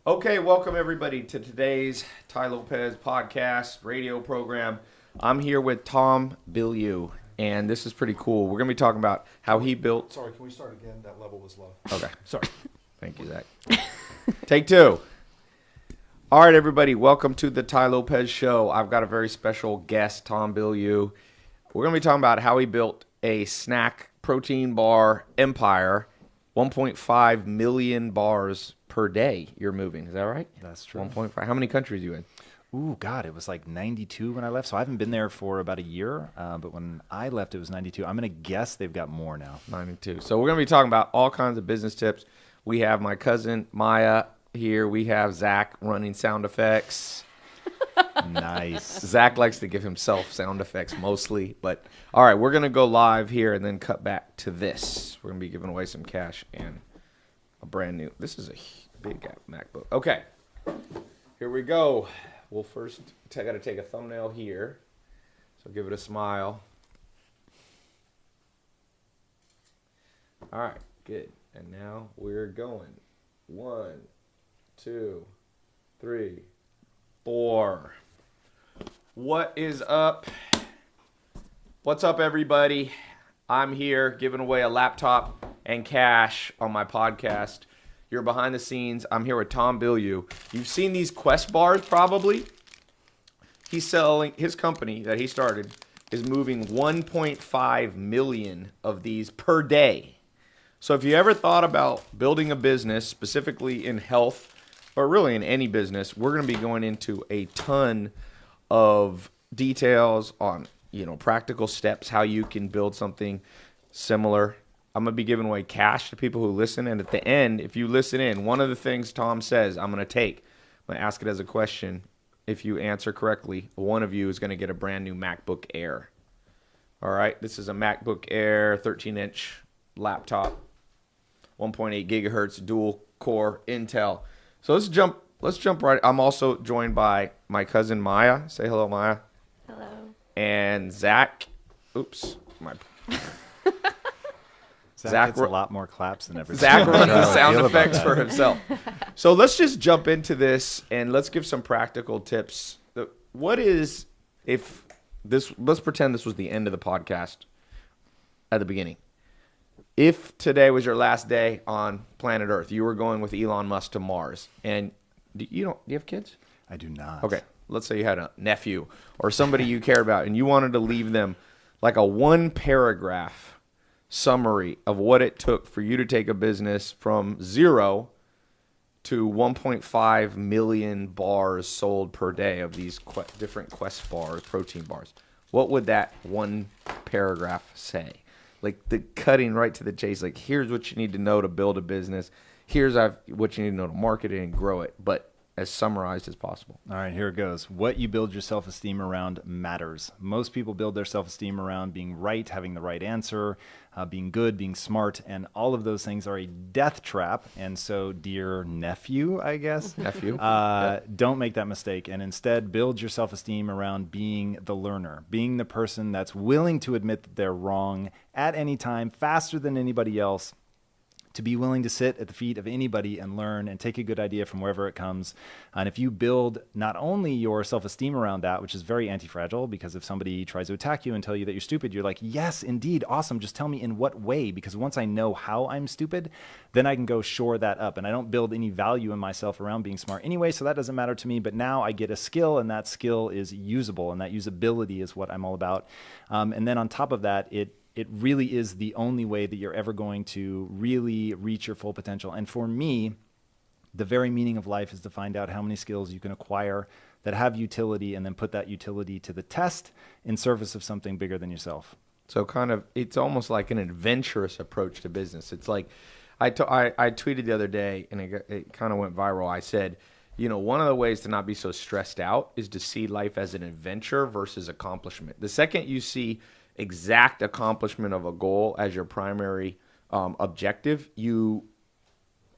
Okay, welcome everybody to today's Tai Lopez podcast radio program. I'm here with Tom Bilyeu, and this is pretty cool. We're going to be talking about how he built... Sorry, can we start again? That level was low. Okay, sorry. Thank you, Zach. Take two. All right, everybody, welcome to the Tai Lopez show. I've got a very special guest, Tom Bilyeu. We're going to be talking about how he built a snack protein bar empire, 1.5 million bars per day you're moving. Is that right? That's true. 1.5. How many countries are you in? Ooh, God, it was like 92 when I left. So I haven't been there for about a year. But when I left, it was 92. I'm going to guess they've got more now. 92. So we're going to be talking about all kinds of business tips. We have my cousin Maya here. We have Zach running sound effects. Nice. Zach likes to give himself sound effects mostly. But all right, we're going to go live here and then cut back to this. We're going to be giving away some cash and a brand new. This is a big MacBook. Okay, here we go. We'll first got to take a thumbnail here. So give it a smile. All right, good. And now we're going. 1, 2, 3, 4. What is up? What's up, everybody? I'm here giving away a laptop and cash on my podcast. You're behind the scenes. I'm here with Tom Bilyeu. You've seen these Quest bars probably. He's selling, his company that he started is moving 1.5 million of these per day. So if you ever thought about building a business, specifically in health, or really in any business, we're going to be going into a ton of details on, practical steps, how you can build something similar. I'm going to be giving away cash to people who listen. And at the end, if you listen in, one of the things Tom says I'm going to ask it as a question. If you answer correctly, one of you is going to get a brand new MacBook Air. All right. This is a MacBook Air 13-inch laptop, 1.8 gigahertz dual core Intel. So let's jump right. I'm also joined by my cousin Maya. Say hello, Maya. Hello. And Zach. Oops. Zach gets a lot more claps than everybody. Zach runs the sound effects for himself. So let's just jump into this and let's give some practical tips. Let's pretend this was the end of the podcast at the beginning. If today was your last day on planet Earth, you were going with Elon Musk to Mars, and do you have kids? I do not. Okay. Let's say you had a nephew or somebody you care about, and you wanted to leave them like a 1-paragraph summary of what it took for you to take a business from 0 to 1.5 million bars sold per day of these different Quest bars, protein bars. What would that 1 paragraph say? Like the cutting right to the chase, like here's what you need to know to build a business. Here's what you need to know to market it and grow it, but as summarized as possible. All right, here it goes. What you build your self-esteem around matters. Most people build their self-esteem around being right, having the right answer, being good, being smart, and all of those things are a death trap. And so, dear nephew, I guess, don't make that mistake, and instead build your self-esteem around being the learner, being the person that's willing to admit that they're wrong at any time, faster than anybody else, to be willing to sit at the feet of anybody and learn and take a good idea from wherever it comes. And if you build not only your self-esteem around that, which is very anti-fragile, because if somebody tries to attack you and tell you that you're stupid, you're like, yes, indeed, awesome. Just tell me in what way, because once I know how I'm stupid, then I can go shore that up. And I don't build any value in myself around being smart anyway, so that doesn't matter to me. But now I get a skill, and that skill is usable, and that usability is what I'm all about. And then on top of that, it really is the only way that you're ever going to really reach your full potential. And for me, the very meaning of life is to find out how many skills you can acquire that have utility and then put that utility to the test in service of something bigger than yourself. So it's almost like an adventurous approach to business. It's like I tweeted the other day, and it kind of went viral. I said, one of the ways to not be so stressed out is to see life as an adventure versus accomplishment. The second you see exact accomplishment of a goal as your primary objective, you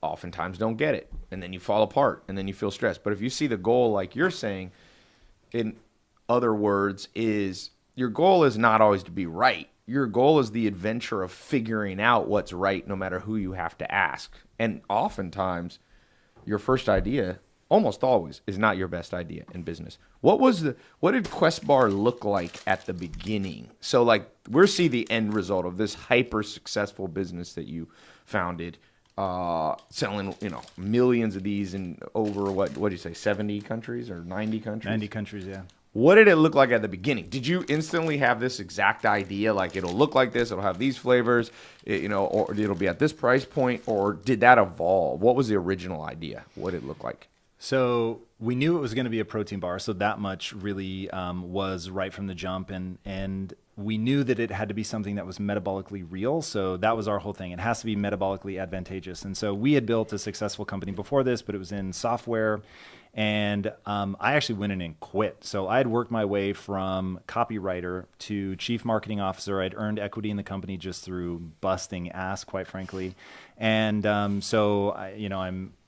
oftentimes don't get it, and then you fall apart, and then you feel stressed. But if you see the goal, like you're saying, in other words, is your goal is not always to be right. Your goal is the adventure of figuring out what's right, no matter who you have to ask. And oftentimes, your first idea almost always is not your best idea in business. What did Quest Bar look like at the beginning? So like we're see the end result of this hyper successful business that you founded, selling, millions of these in over what do you say, 70 countries or 90 countries? 90 countries, yeah. What did it look like at the beginning? Did you instantly have this exact idea, like it'll look like this, it'll have these flavors, or it'll be at this price point, or did that evolve? What was the original idea? What did it look like? So we knew it was going to be a protein bar, so that much really was right from the jump, and we knew that it had to be something that was metabolically real. So that was our whole thing. It has to be metabolically advantageous. And so we had built a successful company before this, but it was in software. And I actually went in and quit. So I had worked my way from copywriter to chief marketing officer. I'd earned equity in the company just through busting ass, quite frankly. And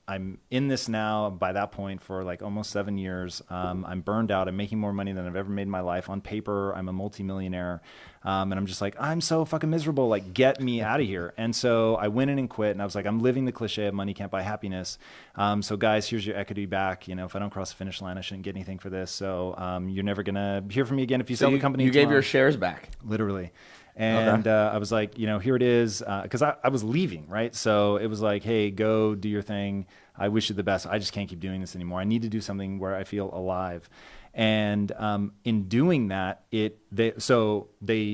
I'm in this now by that point for like almost 7 years. I'm burned out. I'm making more money than I've ever made in my life. On paper, I'm a multimillionaire. And I'm just like, I'm so fucking miserable. Like, get me out of here. And so I went in and quit. And I was like, I'm living the cliche of money can't buy happiness. So guys, here's your equity back. If I don't cross the finish line, I shouldn't get anything for this. So you're never going to hear from me again if you sell the company. You gave your shares back. Literally. And I was like, here it is, because I was leaving, right? So it was like, hey, go do your thing. I wish you the best. I just can't keep doing this anymore. I need to do something where I feel alive. And in doing that, they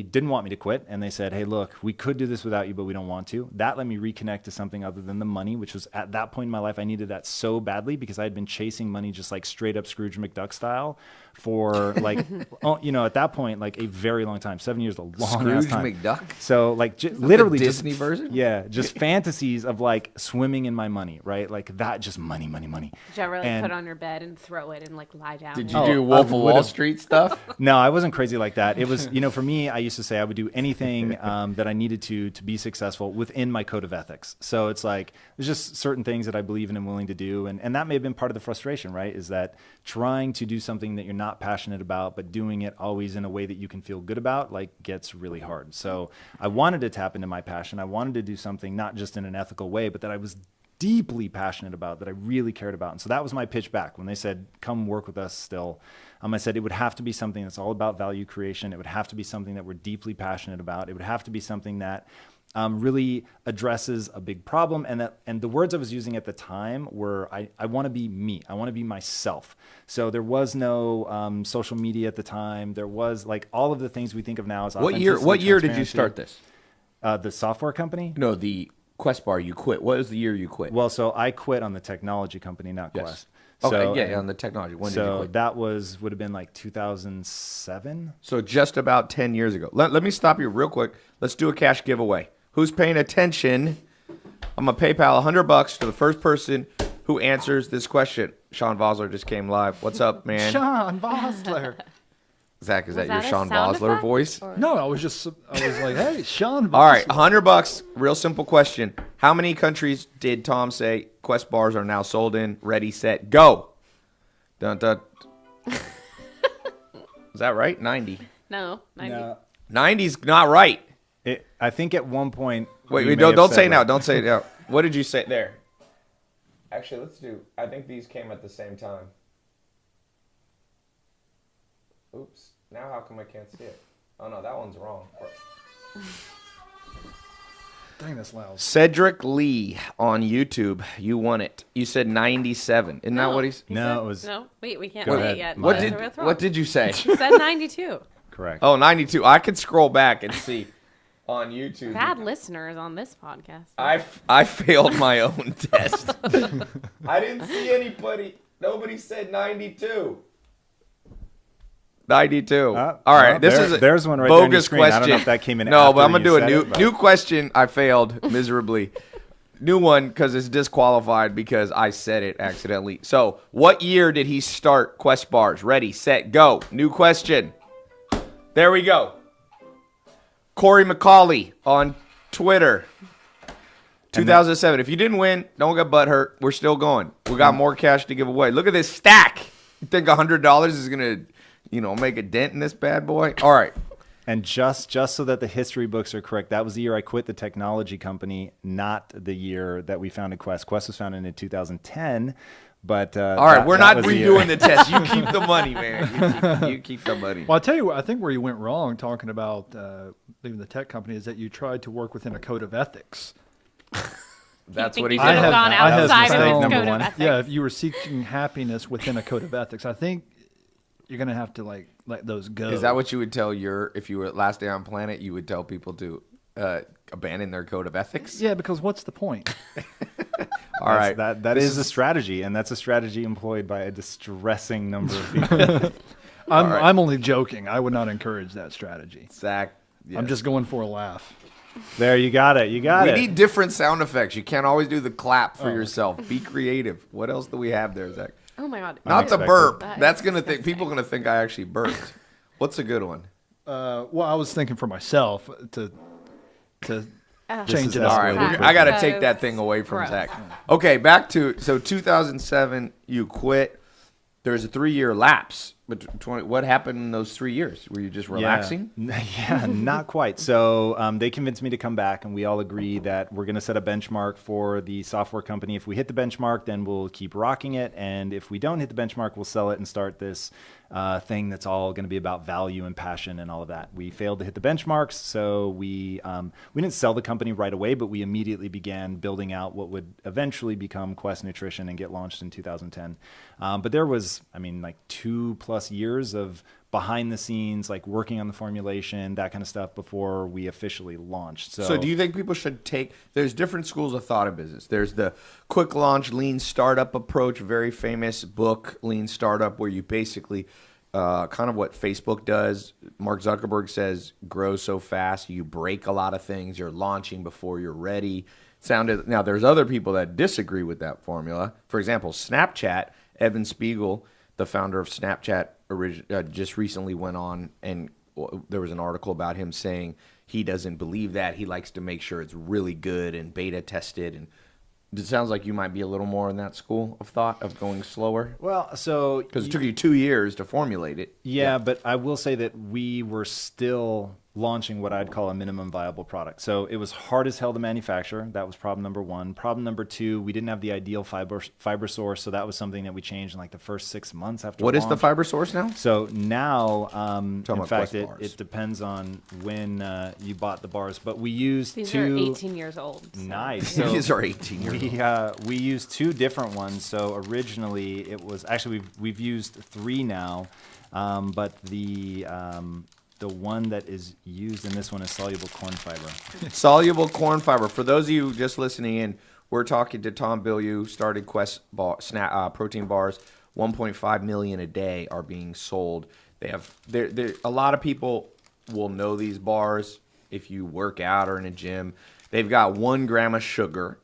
didn't want me to quit. And they said, hey, look, we could do this without you, but we don't want to. That let me reconnect to something other than the money, which was at that point in my life, I needed that so badly because I had been chasing money just like straight up Scrooge McDuck style for like, at that point, like a very long time. 7 years, a long Scrooge time. McDuck? So like literally the Disney version? Yeah, just fantasies of like swimming in my money, right? Like that, just money. Did you ever put on your bed and throw it and like lie down? Did you do Wolf of Wall Street stuff? No, I wasn't crazy like that. It was, for me, I used to say I would do anything that I needed to be successful within my code of ethics. So it's like, there's just certain things that I believe in and willing to do. And that may have been part of the frustration, right? Is that trying to do something that you're not passionate about, but doing it always in a way that you can feel good about, like gets really hard. So I wanted to tap into my passion. I wanted to do something not just in an ethical way, but that I was deeply passionate about, that I really cared about. And so that was my pitch back when they said, come work with us still. I said it would have to be something that's all about value creation. It would have to be something that we're deeply passionate about. It would have to be something that really addresses a big problem. And the words I was using at the time were, I want to be me. I want to be myself. So there was no social media at the time. There was like all of the things we think of now as authenticity. What year did you start this? The software company? No, the Quest Bar, you quit. What was the year you quit? Well, so I quit on the technology company, not Yes. Quest. Okay, on the technology. When did you quit? That would have been like 2007. So just about 10 years ago. Let me stop you real quick. Let's do a cash giveaway. Who's paying attention? I'm going to PayPal $100 to the first person who answers this question. Sean Vosler just came live. What's up, man? Sean Vosler. Zach, is that your a Sean sound Vosler effect, voice? or- No, I was like, hey, Sean. All right, $100. Real simple question. How many countries did Tom say Quest bars are now sold in? Ready, set, go. Dun, dun. Is that right? 90. No, 90. No, 90's not right. I think at one point. Wait, we may don't have say said now. that. Don't say it now. What did you say there? Actually, let's do. I think these came at the same time. Oops. Now how come I can't see it? Oh no, that one's wrong. Dang, that's loud. Cedric Lee on YouTube. You won it. You said 97. Isn't that what he's? No, it was No, wait, we can't Go say ahead. it yet. What That's wrong. did you say? You said 92. correct. Oh, 92. I could scroll back and see on YouTube. Bad listeners on this podcast. I failed my own test. I didn't see anybody. Nobody said 92. 92. All right, well, there's one right there on your bogus screen. question. I don't know if that came in No, after but I'm gonna you do a said new it, but- new question. I failed miserably. New one because it's disqualified because I said it accidentally. So, what year did he start Quest Bars? Ready, set, go. New question. There we go. Corey McCauley on Twitter. 2007. If you didn't win, don't get butthurt. We're still going. We got more cash to give away. Look at this stack. You think $100 is gonna, make a dent in this bad boy? All right. And just so that the history books are correct, that was the year I quit the technology company, not the year that we founded Quest. Quest was founded in 2010. But all right, we're not redoing the test. You keep the money, man. You keep the money. Well, I'll tell you what, I think where you went wrong talking about leaving the tech company is that you tried to work within a code of ethics. That's you what he should have did. gone I have outside mistake of its number code one. of ethics. Yeah, if you were seeking happiness within a code of ethics, I think you're going to have to like let those go. Is that what you would tell if you were last day on planet, you would tell people to abandon their code of ethics? Yeah, because what's the point? All right. That is a strategy, and that's a strategy employed by a distressing number of people. I'm only joking. I would not encourage that strategy. Zach. Yes. I'm just going for a laugh. There, you got it. You got We it. need different sound effects. You can't always do the clap for yourself. Be creative. What else do we have there, Zach? Oh my God. Not the Unexpected. burp. That That's is gonna think disgusting. people are gonna think I actually burped. What's a good one? Well, I was thinking for myself to change is it us. up. All right, Gross. I got to take that thing away from Gross. Zach. Okay, back to 2007. You quit. There's a 3-year lapse. But what happened in those 3 years? Were you just relaxing? Yeah, not quite. So they convinced me to come back, and we all agree that we're going to set a benchmark for the software company. If we hit the benchmark, then we'll keep rocking it. And if we don't hit the benchmark, we'll sell it and start this thing that's all going to be about value and passion and all of that. We failed to hit the benchmarks, so we didn't sell the company right away, but we immediately began building out what would eventually become Quest Nutrition and get launched in 2010. But there was, like 2+ years of behind the scenes, like working on the formulation, that kind of stuff before we officially launched. So do you think people should there's different schools of thought in business. There's the quick launch, lean startup approach, very famous book, Lean Startup, where you basically, kind of what Facebook does. Mark Zuckerberg says, grow so fast, you break a lot of things, you're launching before you're ready. Now, there's other people that disagree with that formula. For example, Snapchat, Evan Spiegel, the founder of Snapchat, just recently went on, and there was an article about him saying he doesn't believe that. He likes to make sure it's really good and beta tested. And it sounds like you might be a little more in that school of thought of going slower. Well, so Because it took you 2 years to formulate it. Yeah, but I will say that we were still launching what I'd call a minimum viable product. So it was hard as hell to manufacture. That was problem number one. Problem number two, we didn't have the ideal fiber source, so that was something that we changed in like the first 6 months after What launch. is the fiber source now? So now, in about fact, Quest bars. it depends on when you bought the bars, but we used These two. are 18 years old. So. Nice. Yeah. So These are 18 years old. we used two different ones. So originally it was actually we've used three now, but the one that is used in this one is soluble corn fiber. Soluble corn fiber. For those of you just listening in, we're talking to Tom Bilyeu, started Quest protein bars. 1.5 million a day are being sold. They have a lot of people will know these bars if you work out or in a gym. They've got 1 gram of sugar,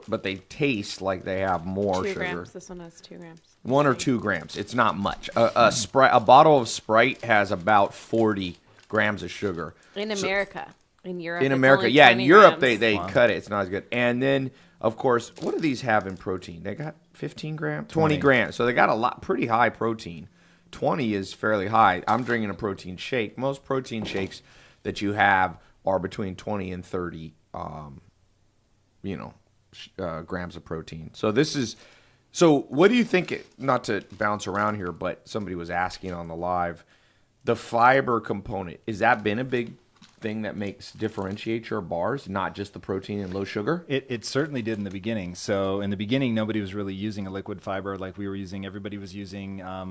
but they taste like they have more 2 sugar. grams. This one has 2 grams. 1 or 2 grams. It's not much. A bottle of Sprite has about 40 grams of sugar. In America. In Europe. In it's America, only yeah. In 20 Europe, grams. they cut it. It's not as good. And then, of course, what do these have in protein? They got 15 grams? 20 grams. So they got a lot, pretty high protein. 20 is fairly high. I'm drinking a protein shake. Most protein shakes that you have are between 20 and 30, grams of protein. So what do you think, not to bounce around here, but somebody was asking on the live, the fiber component, has that been a big thing that differentiates your bars, not just the protein and low sugar? It certainly did in the beginning. So in the beginning, nobody was really using a liquid fiber like we were using. Everybody was using, a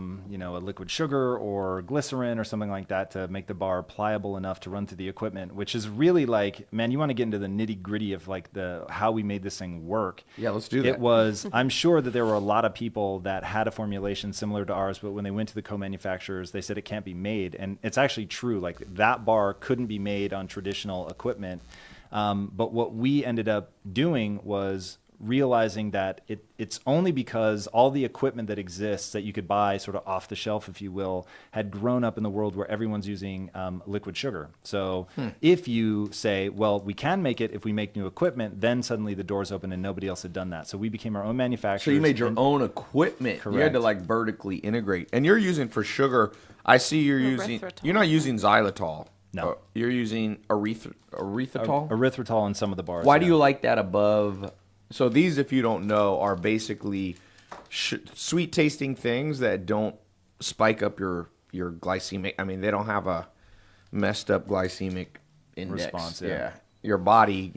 liquid sugar or glycerin or something like that to make the bar pliable enough to run through the equipment, which is really like, man, you want to get into the nitty gritty of like how we made this thing work. Yeah, let's do that. It was, I'm sure that there were a lot of people that had a formulation similar to ours, but when they went to the co-manufacturers, they said it can't be made. And it's actually true. Like that bar couldn't be made on traditional equipment. But what we ended up doing was realizing that it's only because all the equipment that exists that you could buy sort of off the shelf, if you will, had grown up in the world where everyone's using liquid sugar. So if you say, well, we can make it if we make new equipment, then suddenly the doors open and nobody else had done that. So we became our own manufacturer. So you made your own equipment. Correct. You had to vertically integrate. And you're using for sugar, I see you're not using xylitol. No. You're using erythritol? Erythritol in some of the bars. Why do you like that above? So these, if you don't know, are basically sweet tasting things that don't spike up your glycemic. I mean, they don't have a messed up glycemic index. Response, yeah. Your body,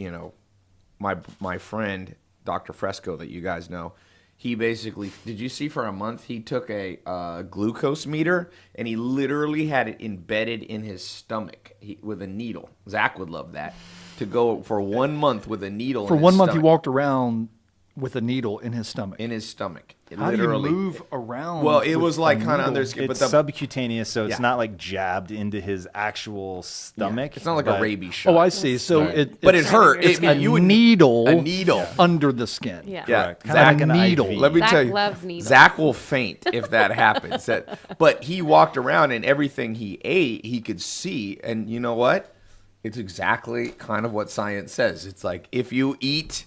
my friend, Dr. Fresco, that you guys know, he basically, did you see for a month, he took a glucose meter and he literally had it embedded in his stomach with a needle. Zach would love that. To go for 1 month with a needle For in his 1 month, he stomach. walked around with a needle in his stomach. How Literally. Do you move around? Well, it with was like a kind of needle? under skin, It's but subcutaneous, so it's Yeah. not like jabbed into his actual stomach. it's not like but- a rabies shot. Oh, I see. So Right. But it's it hurt. It's It- you would- needle. a needle. under the skin. Yeah. Yeah, Correct. Zach, Like an needle. IV. let me Zach tell you, loves needles. Zach will faint if that happens. But he walked around and everything he ate, he could see. And you know what? It's exactly kind of what science says. It's like if you eat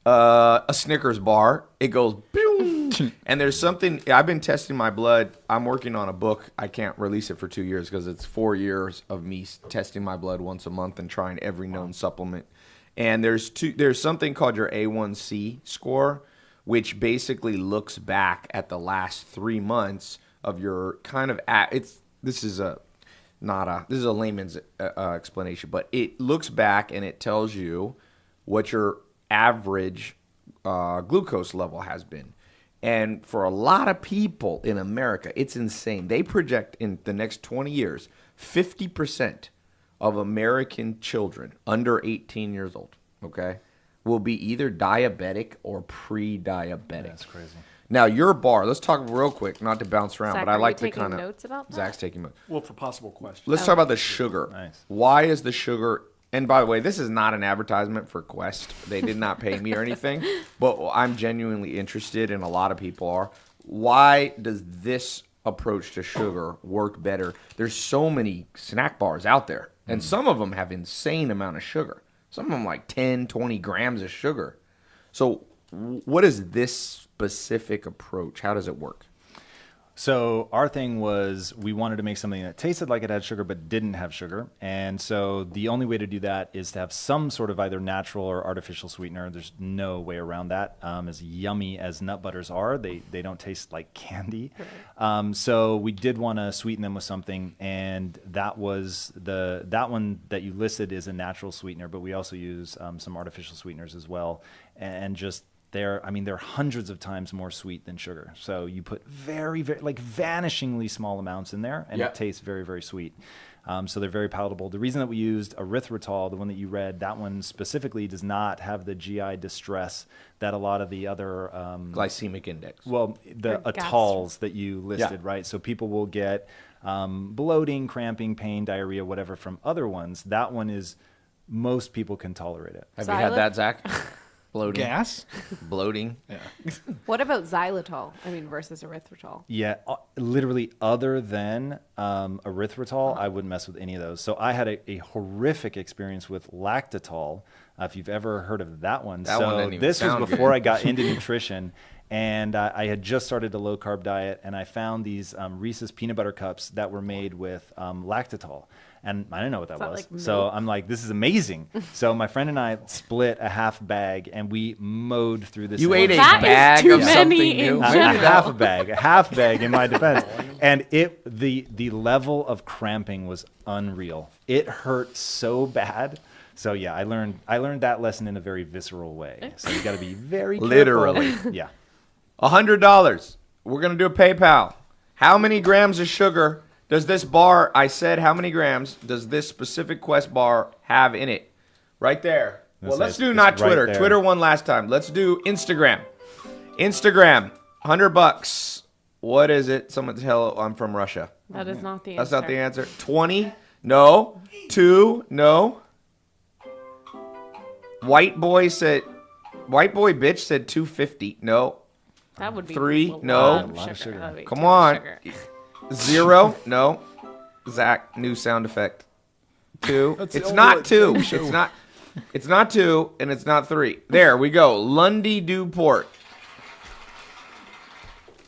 a Snickers bar, it goes boom. And there's something, I've been testing my blood. I'm working on a book. I can't release it for 2 years because it's 4 years of me testing my blood once a month and trying every known supplement. And there's something called your A1C score, which basically looks back at the last 3 months of your kind of this is a layman's explanation, but it looks back and it tells you what your average glucose level has been. And for a lot of people in America, it's insane. They project in the next 20 years, 50% of American children under 18 years old, okay, will be either diabetic or pre-diabetic. That's crazy. Now, your bar, let's talk real quick, not to bounce around, Zach, but I are like you to kind of. taking notes about that? Zach's taking notes. Well, for possible questions. Let's talk about the sugar. Nice. Why is the sugar? And by the way, this is not an advertisement for Quest. They did not pay me or anything, but I'm genuinely interested, and a lot of people are. Why does this approach to sugar work better? There's so many snack bars out there, and some of them have insane amount of sugar. Some of them like 10, 20 grams of sugar. So what is this specific approach? How does it work? So our thing was we wanted to make something that tasted like it had sugar but didn't have sugar. And so the only way to do that is to have some sort of either natural or artificial sweetener. There's no way around that. As yummy as nut butters are, they don't taste like candy. So we did want to sweeten them with something, and that was that one that you listed is a natural sweetener, but we also use some artificial sweeteners as well, and just they're hundreds of times more sweet than sugar. So you put very, very, like vanishingly small amounts in there, and Yeah. it tastes very, very sweet. So they're very palatable. The reason that we used erythritol, the one that you read, that one specifically does not have the GI distress that a lot of the other Glycemic index. well, the Or atols that you listed, Yeah. right? So people will get bloating, cramping, pain, diarrhea, whatever from other ones. That one is, most people can tolerate it. Have you had that, Zach? Bloating. Gas? Bloating. What about xylitol? Versus erythritol. Yeah, literally other than erythritol, I wouldn't mess with any of those. So I had a horrific experience with lactitol, if you've ever heard of that one. That one didn't even this was sound before good. I got into nutrition, and I had just started a low-carb diet, and I found these Reese's peanut butter cups that were made with lactitol. And I didn't know what that that was. like So milk? I'm like, this is amazing. So my friend and I split a half bag, and we mowed through this. You thing. ate a That is bag too of many something in new. A general. half bag in my defense. And the level of cramping was unreal. It hurt so bad. So yeah, I learned that lesson in a very visceral way. So you got to be very careful. Literally. Yeah. $100. We're going to do a PayPal. How many grams of sugar does this bar, I said how many grams does this specific Quest bar have in it? Right there. Well, That's let's nice. do It's not right Twitter. there. Twitter won last time. Let's do Instagram. Instagram, $100. What is it? Someone tell I'm from Russia. That is not the answer. That's not the answer. 20? No. 2? No. White boy bitch said 250. No. That would be 3? a No. lot of A lot of sugar. sugar. That would be Come too much on. sugar. 0? No. Zach, new sound effect. 2. That's the It's only not way 2. to show. It's not 2, and it's not 3. There we go. Lundy Dewport.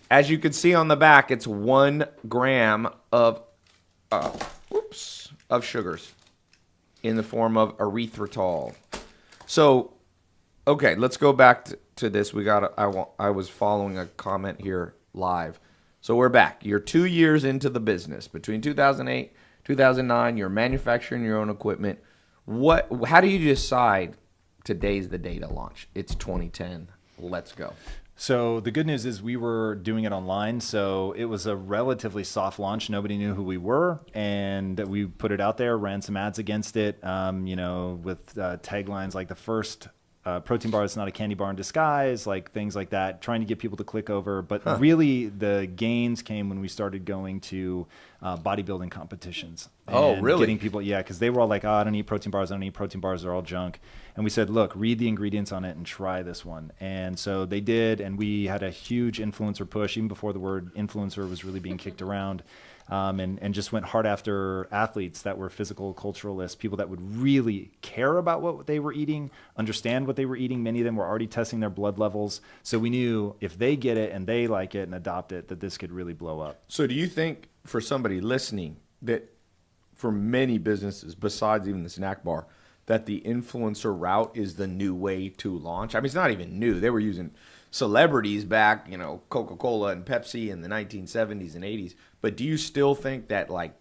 As you can see on the back, it's 1 gram of sugars. in the form of erythritol. So, okay, let's go back to this. I was following a comment here live. So we're back. You're 2 years into the business. Between 2008, 2009, you're manufacturing your own equipment. How do you decide today's the day to launch? It's 2010. Let's go. So the good news is we were doing it online, so it was a relatively soft launch. Nobody knew who we were, and we put it out there, ran some ads against it, with taglines like the first protein bar that's not a candy bar in disguise, like things like that, trying to get people to click over. But really the gains came when we started going to bodybuilding competitions. Oh, and really? Getting people, yeah, because they were all like, oh, I don't eat protein bars, they're all junk. And we said, look, read the ingredients on it and try this one. And so they did, and we had a huge influencer push, even before the word influencer was really being kicked around. And just went hard after athletes that were physical culturalists, people that would really care about what they were eating, understand what they were eating. Many of them were already testing their blood levels. So we knew if they get it and they like it and adopt it, that this could really blow up. So do you think for somebody listening that for many businesses, besides even the snack bar, that the influencer route is the new way to launch? I mean, it's not even new. They were using celebrities back, Coca-Cola and Pepsi in the 1970s and 80s. But do you still think that, like,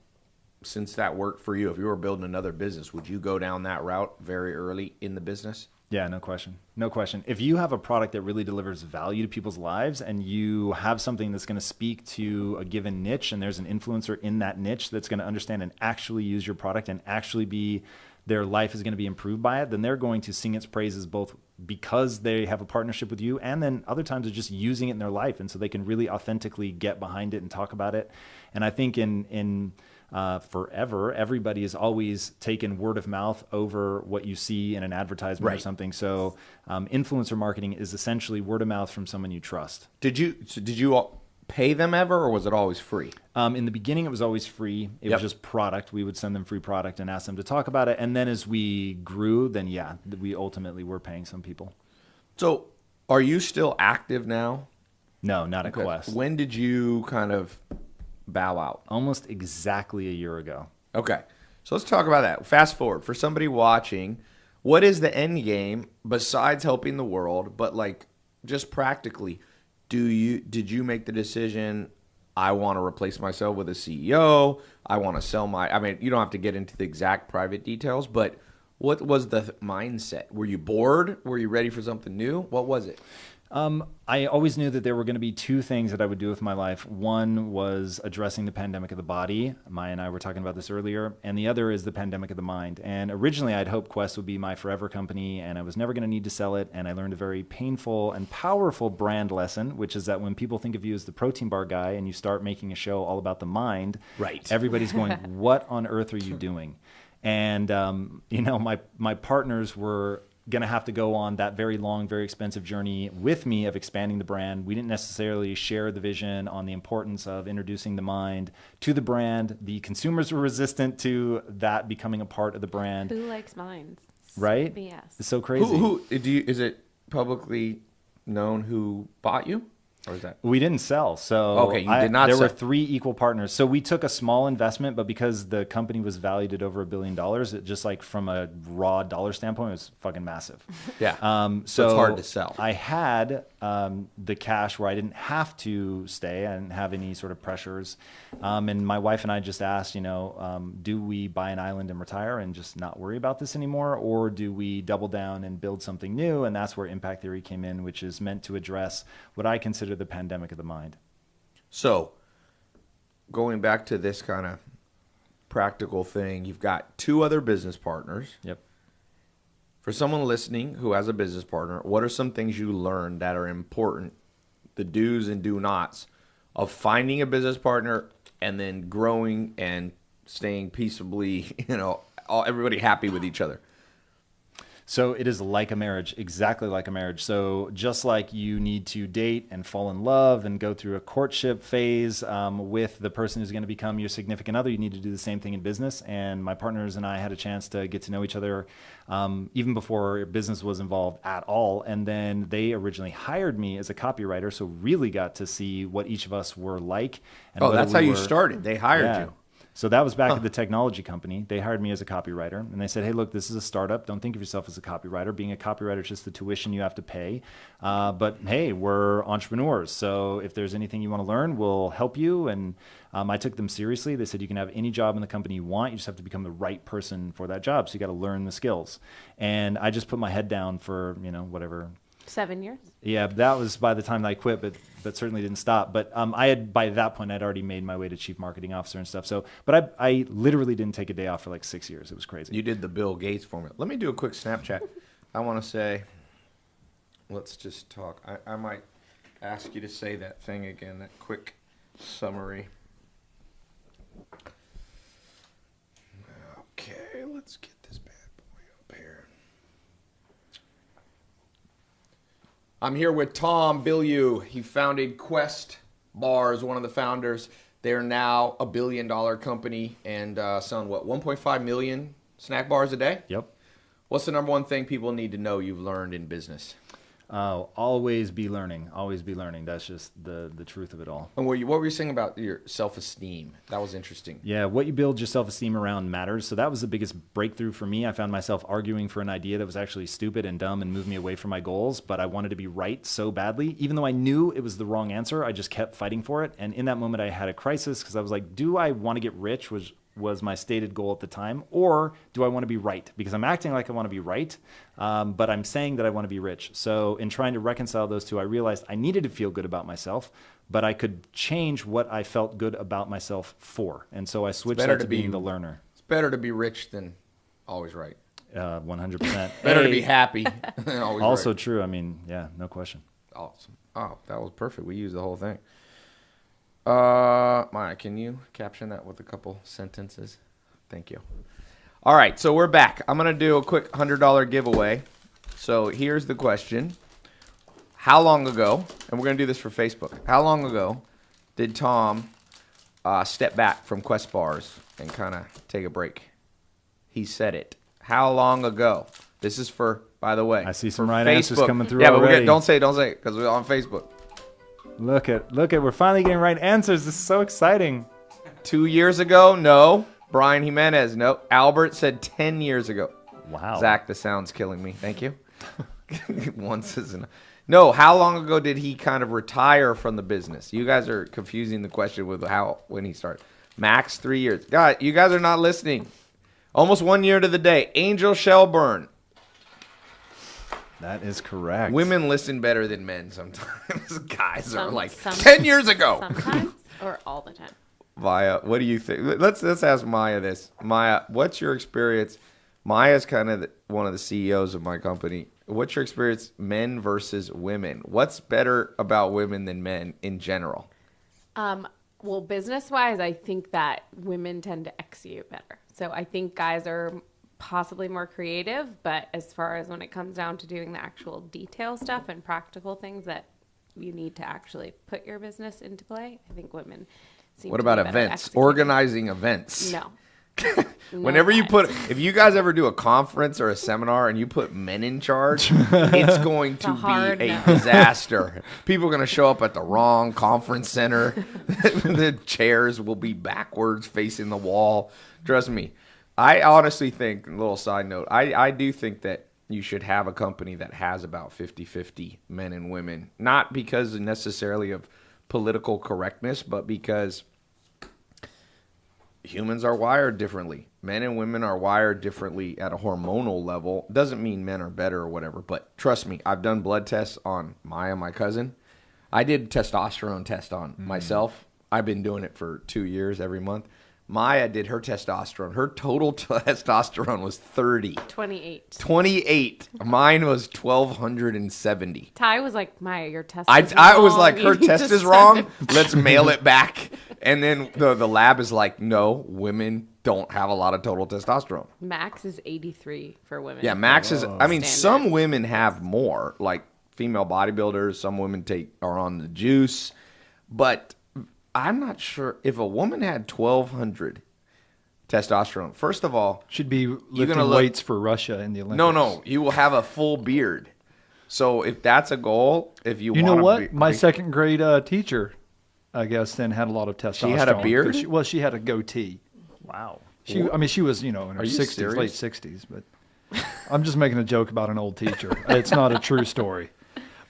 since that worked for you, if you were building another business, would you go down that route very early in the business? Yeah, no question. No question. If you have a product that really delivers value to people's lives and you have something that's going to speak to a given niche and there's an influencer in that niche that's going to understand and actually use your product and actually their life is going to be improved by it, then they're going to sing its praises both because they have a partnership with you and then other times they're just using it in their life. And so they can really authentically get behind it and talk about it. And I think in forever, everybody has always taken word of mouth over what you see in an advertisement or something. So influencer marketing is essentially word of mouth from someone you trust. Did you pay them ever, or was it always free? In the beginning, it was always free. It was just product. We would send them free product and ask them to talk about it. And then as we grew, then we ultimately were paying some people. So are you still active now? No, not at Quest. When did you kind of bow out? Almost exactly a year ago. Okay. So let's talk about that. Fast forward. For somebody watching, what is the end game besides helping the world, but like just practically, did you make the decision, I want to replace myself with a CEO, I want to sell you don't have to get into the exact private details, but what was the mindset? Were you bored? Were you ready for something new? What was it? I always knew that there were going to be two things that I would do with my life. One was addressing the pandemic of the body. Maya and I were talking about this earlier. And the other is the pandemic of the mind. And originally I'd hoped Quest would be my forever company and I was never going to need to sell it. And I learned a very painful and powerful brand lesson, which is that when people think of you as the protein bar guy and you start making a show all about the mind, everybody's going, what on earth are you doing? And, my partners were going to have to go on that very long, very expensive journey with me of expanding the brand. We didn't necessarily share the vision on the importance of introducing the mind to the brand. The consumers were resistant to that becoming a part of the brand. Who likes minds? Right? BS. It's so crazy. Is it publicly known who bought you? Or is that? We didn't sell. So okay, you did not there sell. were 3 equal partners. So we took a small investment, but because the company was valued at over $1 billion, it just like from a raw dollar standpoint, it was fucking massive. Yeah. So it's hard to sell. I had the cash where I didn't have to stay. I didn't have any sort of pressures. And my wife and I just asked, do we buy an island and retire and just not worry about this anymore? Or do we double down and build something new? And that's where impact theory came in, which is meant to address what I consider the pandemic of the mind. So going back to this kind of practical thing, you've got 2 other business partners. Yep. For someone listening who has a business partner, what are some things you learned that are important, the do's and do nots of finding a business partner and then growing and staying peaceably, everybody happy with each other? So it is like a marriage, exactly like a marriage. So just like you need to date and fall in love and go through a courtship phase with the person who's going to become your significant other, you need to do the same thing in business. And my partners and I had a chance to get to know each other even before business was involved at all. And then they originally hired me as a copywriter, so really got to see what each of us were like. And that's how you started. They hired you. So that was back at the technology company. They hired me as a copywriter, and they said, hey, look, this is a startup. Don't think of yourself as a copywriter. Being a copywriter is just the tuition you have to pay. But hey, we're entrepreneurs. So if there's anything you want to learn, we'll help you. And I took them seriously. They said, you can have any job in the company you want. You just have to become the right person for that job. So you got to learn the skills. And I just put my head down for, whatever. 7 years. Yeah, that was by the time I quit, but certainly didn't stop. But by that point, I'd already made my way to chief marketing officer and stuff. So, but I literally didn't take a day off for like 6 years. It was crazy. You did the Bill Gates formula. Let me do a quick Snapchat. I want to say, let's just talk. I might ask you to say that thing again, that quick summary. Okay, let's get this bad boy up here. I'm here with Tom Bilyeu. He founded Quest Bars, one of the founders. They're now a $1 billion company and selling, 1.5 million snack bars a day? Yep. What's the number one thing people need to know you've learned in business? Always be learning. Always be learning. That's just the truth of it all. And what were you saying about your self-esteem? That was interesting. Yeah, what you build your self-esteem around matters. So that was the biggest breakthrough for me. I found myself arguing for an idea that was actually stupid and dumb and moved me away from my goals, but I wanted to be right so badly. Even though I knew it was the wrong answer, I just kept fighting for it. And in that moment, I had a crisis because I was like, do I want to get rich? Was my stated goal at the time, or do I want to be right? Because I'm acting like I want to be right, but I'm saying that I want to be rich. So in trying to reconcile those two, I realized I needed to feel good about myself, but I could change what I felt good about myself for. And so I switched that to being the learner. It's better to be rich than always right. 100%. Better to be happy than always also right. true. I mean, yeah, no question. Awesome. Oh, that was perfect. We used the whole thing. Maya, can you caption that with a couple sentences? Thank you. All right, so we're back. I'm going to do a quick $100 giveaway. So here's the question. How long ago, and we're going to do this for Facebook, how long ago did Tom step back from Quest Bars and kind of take a break? He said it. How long ago? This is for, by the way, I see some right answers coming through Yeah, already. but don't say it, because we're on Facebook. Look at, we're finally getting right answers. This is so exciting. 2 years ago? No. Brian Jimenez? No. Albert said 10 years ago. Wow. Zach, the sound's killing me. Thank you. Once isn't. No, how long ago did he kind of retire from the business? You guys are confusing the question with when he started. Max, 3 years. God, you guys are not listening. Almost 1 year to the day. Angel Shelburne. That is correct. Women listen better than men sometimes. Guys are like, some 10 years ago. Sometimes or all the time. Maya, what do you think? Let's ask Maya this. Maya, what's your experience? Maya's kind of one of the CEOs of my company. What's your experience, men versus women? What's better about women than men in general? Well, business-wise, I think that women tend to execute better. So I think guys are possibly more creative, but as far as when it comes down to doing the actual detail stuff and practical things that you need to actually put your business into play, I think women seem What to about be better at events? executing. Organizing events? No. Whenever you if you guys ever do a conference or a seminar and you put men in charge, it's going to be a disaster. People are going to show up at the wrong conference center. The chairs will be backwards facing the wall. Trust me. I honestly think, a little side note, I do think that you should have a company that has about 50-50 men and women. Not because necessarily of political correctness, but because humans are wired differently. Men and women are wired differently at a hormonal level. Doesn't mean men are better or whatever, but trust me, I've done blood tests on Maya, my cousin. I did a testosterone test on myself. I've been doing it for 2 years every month. Maya did her testosterone. Her total testosterone was 30. 28. 28. Mine was 1,270. Ty was like, Maya, your test is I was wrong. like, her You need test to is send wrong. it." Let's mail it back. And then the lab is like, no, women don't have a lot of total testosterone. Max is 83 for women. Yeah, max is, I mean, Standard. some women have more, like female bodybuilders. Some women are on the juice. But I'm not sure if a woman had 1,200 testosterone. First of all, Should be lifting weights for Russia in the Olympics. No, you will have a full beard. So if that's a goal, if you know want what? My second grade teacher, I guess, then had a lot of testosterone. She had a beard? She had a goatee. Wow. She was, in her Are you 60s, serious? late 60s, but I'm just making a joke about an old teacher. It's not a true story.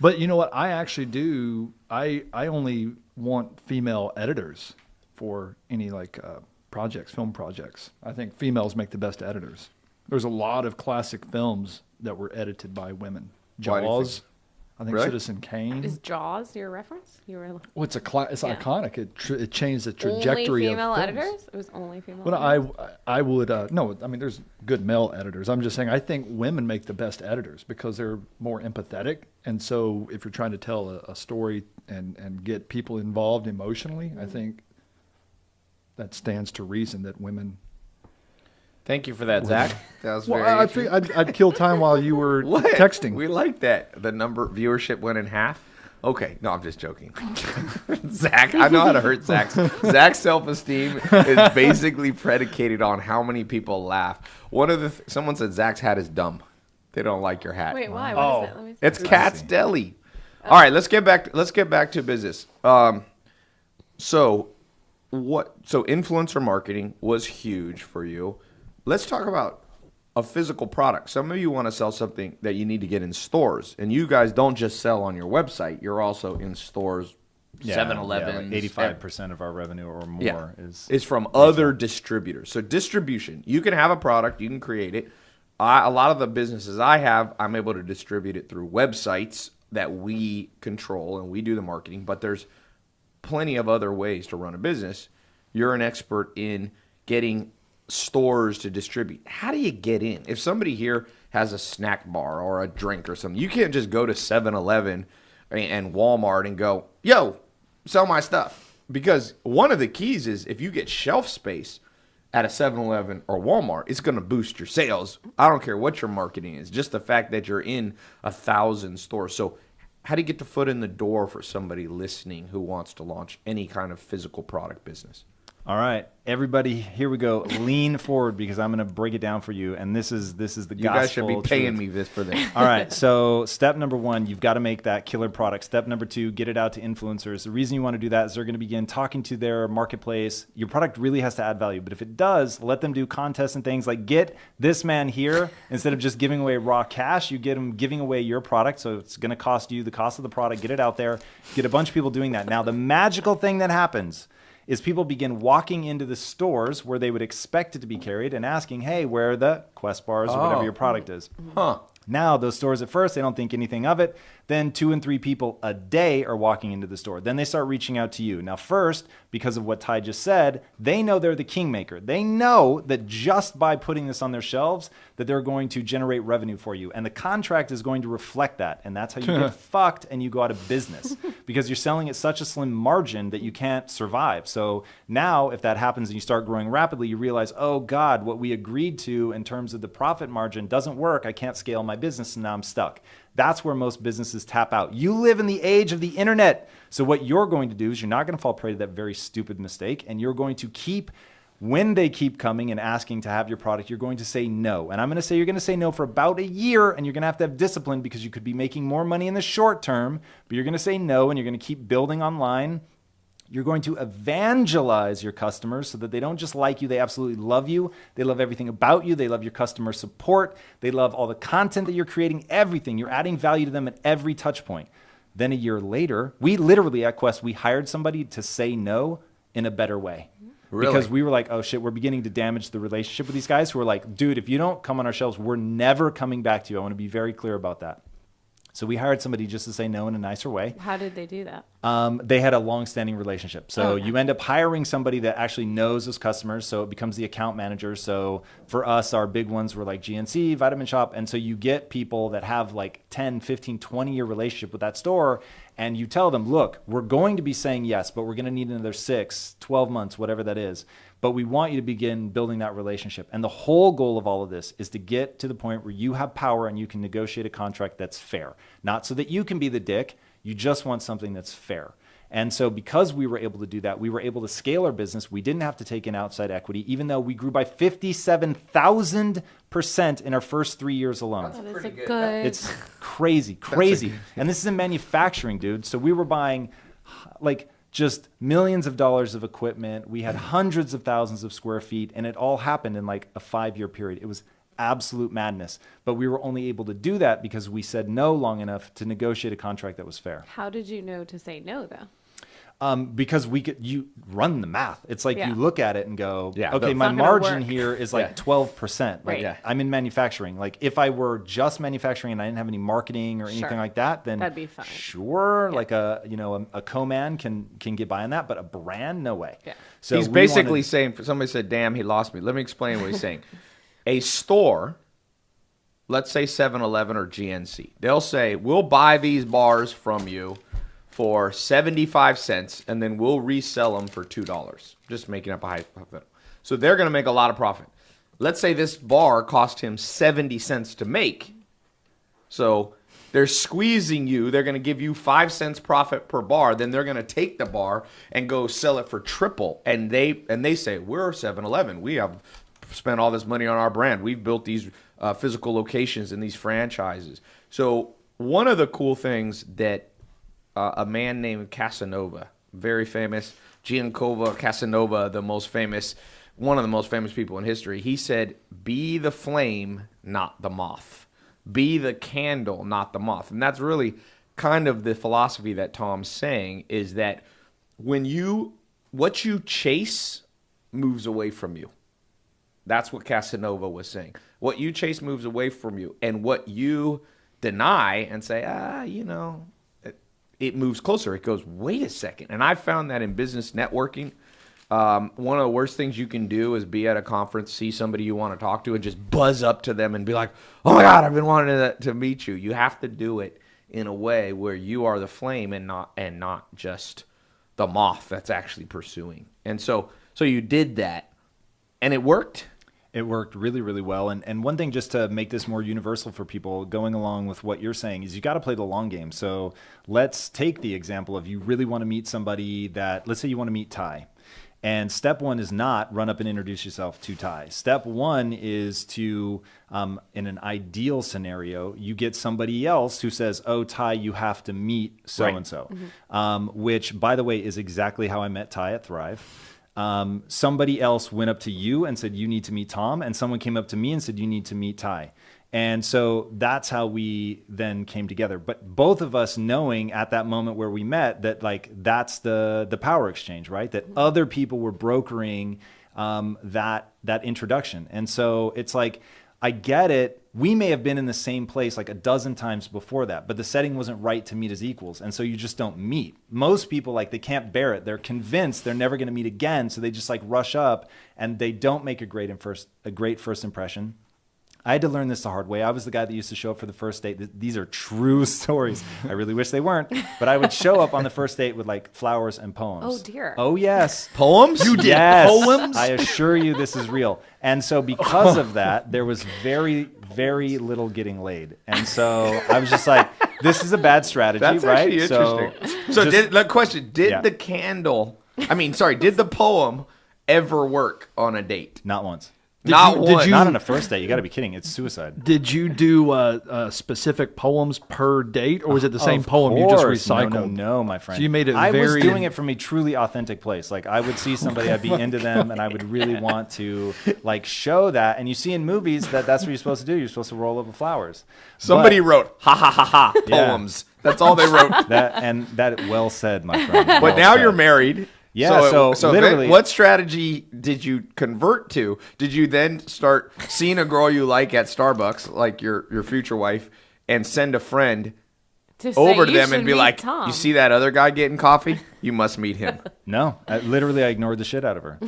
But you know what? I actually do. I only want female editors for any projects, film projects. I think females make the best editors. There's a lot of classic films that were edited by women. Why do you Jaws, I think Really? Citizen Kane. Is Jaws your reference? You were Well, it's Yeah. iconic. It changed the trajectory only female of films. editors? It was only female Well, editors? I would no. I mean, there's good male editors. I'm just saying I think women make the best editors because they're more empathetic. And so, if you're trying to tell a story and get people involved emotionally, I think that stands to reason that women. Thank you for that, Zach. That was Well, very I think I'd kill time while you were What? texting. We like that. The viewership went in half. Okay, no, I'm just joking. Zach, I know how to hurt Zach's self-esteem is basically predicated on how many people laugh. One of someone said Zach's hat is dumb. They don't like your hat. Wait, why? What is it? Let me see. It's Cat's Deli. All right, let's get back to business. So influencer marketing was huge for you. Let's talk about a physical product. Some of you want to sell something that you need to get in stores, and you guys don't just sell on your website. You're also in stores, 7-Eleven. 85% of our revenue or more is from other distributors. So distribution, you can have a product, you can create it. A lot of the businesses I have, I'm able to distribute it through websites that we control and we do the marketing, but there's plenty of other ways to run a business. You're an expert in getting stores to distribute. How do you get in? If somebody here has a snack bar or a drink or something, you can't just go to 7-Eleven and Walmart and go, yo, sell my stuff. Because one of the keys is if you get shelf space at a 7-Eleven or Walmart, it's going to boost your sales. I don't care what your marketing is, just the fact that you're in 1,000 stores. So how do you get the foot in the door for somebody listening who wants to launch any kind of physical product business? All right, everybody, here we go. Lean forward because I'm going to break it down for you. And this is the gospel. You guys should be paying truth. me this for this. All right, so step number 1, you've got to make that killer product. Step number 2, get it out to influencers. The reason you want to do that is they're going to begin talking to their marketplace. Your product really has to add value, but if it does, let them do contests and things like get this man here. Instead of just giving away raw cash, you get them giving away your product, so it's going to cost you the cost of the product. Get it out there. Get a bunch of people doing that. Now, the magical thing that happens is people begin walking into the stores where they would expect it to be carried and asking, hey, where are the Quest bars or whatever your product is? Huh. Now, those stores at first, they don't think anything of it. Then 2 and 3 people a day are walking into the store. Then they start reaching out to you. Now, first, because of what Ty just said, they know they're the kingmaker. They know that just by putting this on their shelves, that they're going to generate revenue for you. And the contract is going to reflect that. And that's how you get fucked and you go out of business because you're selling at such a slim margin that you can't survive. So now, if that happens and you start growing rapidly, you realize, oh God, what we agreed to in terms of the profit margin doesn't work. I can't scale my business and now I'm stuck. That's where most businesses tap out. You live in the age of the internet. So what you're going to do is you're not going to fall prey to that very stupid mistake. And you're going to when they keep coming and asking to have your product, you're going to say no. And I'm going to say you're going to say no for about a year. And you're going to have discipline because you could be making more money in the short term. But you're going to say no and you're going to keep building online. You're going to evangelize your customers so that they don't just like you, they absolutely love you. They love everything about you. They love your customer support. They love all the content that you're creating, everything. You're adding value to them at every touch point. Then a year later, we literally at Quest, we hired somebody to say no in a better way. Really? Because we were like, oh shit, we're beginning to damage the relationship with these guys who are like, dude, if you don't come on our shelves, we're never coming back to you. I want to be very clear about that. So we hired somebody just to say no in a nicer way. How did they do that? They had a long-standing relationship. So you end up hiring somebody that actually knows those customers. So it becomes the account manager. So for us, our big ones were like GNC, Vitamin Shop. And so you get people that have like 10, 15, 20-year relationship with that store. And you tell them, look, we're going to be saying yes, but we're going to need another 6, 12 months, whatever that is. But we want you to begin building that relationship. And the whole goal of all of this is to get to the point where you have power and you can negotiate a contract that's fair. Not so that you can be the dick. You just want something that's fair. And so because we were able to do that, we were able to scale our business. We didn't have to take in outside equity, even though we grew by 57,000% in our first 3 years alone. That is a good. It's crazy. And this is in manufacturing, dude. So we were buying like just millions of dollars of equipment. We had hundreds of thousands of square feet, and it all happened in like a 5-year period. It was absolute madness. But we were only able to do that because we said no long enough to negotiate a contract that was fair. How did you know to say no, though? Because you run the math. It's like you look at it and go, Yeah, okay, it's my not gonna margin work. here is like 12%. Like Right. I'm in manufacturing. Like if I were just manufacturing and I didn't have any marketing or anything Sure. like that, then That'd be fine. Sure, like a co-man can get by on that, but a brand, no way. Yeah. So He's we basically wanted- saying, somebody said, damn, he lost me. Let me explain what he's saying. A store, let's say 7-Eleven or GNC, they'll say, we'll buy these bars from you for 75 cents, and then we'll resell them for $2. Just making up a hypothetical. So they're going to make a lot of profit. Let's say this bar cost him 70 cents to make. So they're squeezing you. They're going to give you 5 cents profit per bar. Then they're going to take the bar and go sell it for triple. And they say, we're 7-Eleven. We have spent all this money on our brand. We've built these physical locations and these franchises. So one of the cool things that a man named Casanova, very famous, Giancarlo Casanova, one of the most famous people in history, he said, be the flame, not the moth. Be the candle, not the moth. And that's really kind of the philosophy that Tom's saying, is that what you chase moves away from you. That's what Casanova was saying. What you chase moves away from you. And what you deny and say, it moves closer. It goes, wait a second. And I found that in business networking, one of the worst things you can do is be at a conference, see somebody you want to talk to, and just buzz up to them and be like, oh my God, I've been wanting to meet you. You have to do it in a way where you are the flame and not just the moth that's actually pursuing. And so you did that, and it worked. It worked really, really well. And one thing, just to make this more universal for people, going along with what you're saying, is you got to play the long game. So let's take the example of you really want to meet somebody that, let's say you want to meet Tai. And step one is not run up and introduce yourself to Tai. Step one is to, in an ideal scenario, you get somebody else who says, oh, Tai, you have to meet so-and-so, which, by the way, is exactly how I met Tai at Thrive. Somebody else went up to you and said, you need to meet Tom. And someone came up to me and said, you need to meet Tai. And so that's how we then came together. But both of us knowing at that moment where we met that, like, that's the power exchange, right? That other people were brokering that introduction. And so it's like, I get it. We may have been in the same place like a dozen times before that, but the setting wasn't right to meet as equals. And so you just don't meet. Most people, like, they can't bear it. They're convinced they're never going to meet again. So they just like rush up and they don't make a great first impression. I had to learn this the hard way. I was the guy that used to show up for the first date. These are true stories. I really wish they weren't. But I would show up on the first date with like flowers and poems. Oh, dear. Oh, yes. Poems? You did Yes. poems? I assure you this is real. And so because of that, there was very, very little getting laid. And so I was just like, this is a bad strategy, That's right? actually interesting. So did the poem ever work on a date? Not once. Not once. Not on a first date. You got to be kidding. It's suicide. Did you do specific poems per date, or was it the same poem you just recycled? No, my friend. So you made it I was very- doing it from a truly authentic place. Like, I would see somebody, I'd be into them, and I would really want to like show that. And you see in movies that's what you're supposed to do. You're supposed to roll up with flowers. Somebody But wrote ha ha ha ha Yeah. poems. That's all they wrote. that well said, my friend. But Well now said. you're married. Yeah, so literally- what strategy did you convert to? Did you then start seeing a girl you like at Starbucks, like your future wife, and send a friend To say over to you them should and be meet like, Tom. you see that other guy getting coffee? You must meet him. No, I ignored the shit out of her.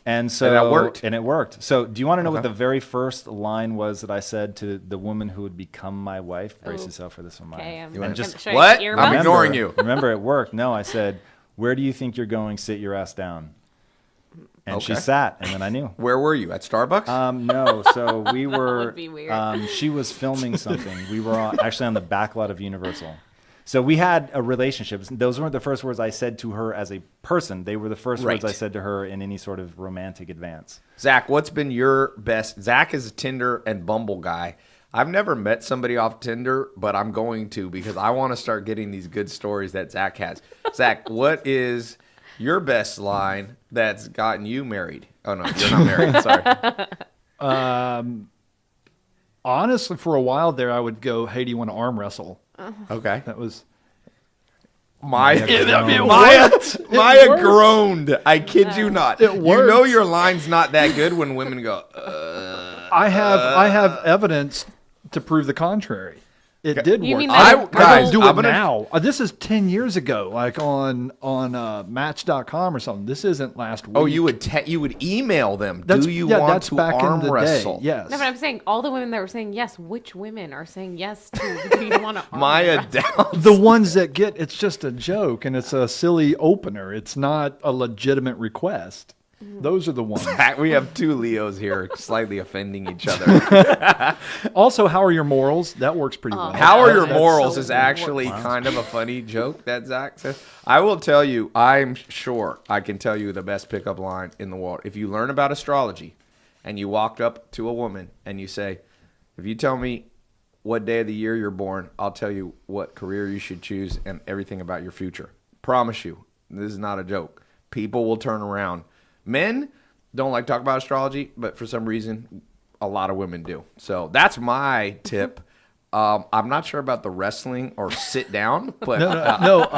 And so And that worked? And it worked. So do you want to know what the very first line was that I said to the woman who would become my wife? Brace yourself for this one, Maya. Okay, I'm went, gonna just- show you What? the I'm earbuds. ignoring you. Remember, it worked. No, I said, where do you think you're going? Sit your ass down. And she Okay. sat, and then I knew. Where were you? At Starbucks? No, so we were. would be weird. She was filming something. We were actually on the back lot of Universal. So we had a relationship. Those weren't the first words I said to her as a person. They were the first words Right. I said to her in any sort of romantic advance. Zach, what's been your best? Zach is a Tinder and Bumble guy. I've never met somebody off Tinder, but I'm going to because I want to start getting these good stories that Zach has. Zach, what is your best line that's gotten you married? Oh, no, you're not married. Sorry. Honestly, for a while there, I would go, "Hey, do you want to arm wrestle?" Okay. That was Maya worked. groaned. I kid you not. It You know worked. your line's not that good when women go, I have evidence to prove the contrary. It did You work. mean I that don't do I'm it gonna- now. This is 10 years ago, like on Match.com or something. This isn't last week. oh, you would email them. That's, Do you yeah, want that's to back arm in the wrestle? day. Yes. No, but I'm saying all the women that were saying yes, which women are saying yes to do you want to arm Maya wrestle? down. The ones that it's just a joke and it's a silly opener. It's not a legitimate request. Those are the ones. We have two Leos here slightly offending each other. Also, how are your morals? That works pretty well. How are your That's morals so is actually kind of a funny joke that Zach says. I will tell you, I'm sure I can tell you the best pickup line in the world. If you learn about astrology and you walked up to a woman and you say, if you tell me what day of the year you're born, I'll tell you what career you should choose and everything about your future. Promise you, this is not a joke. People will turn around. Men don't like to talk about astrology, but for some reason, a lot of women do. So that's my tip. I'm not sure about the wrestling or sit down, but No.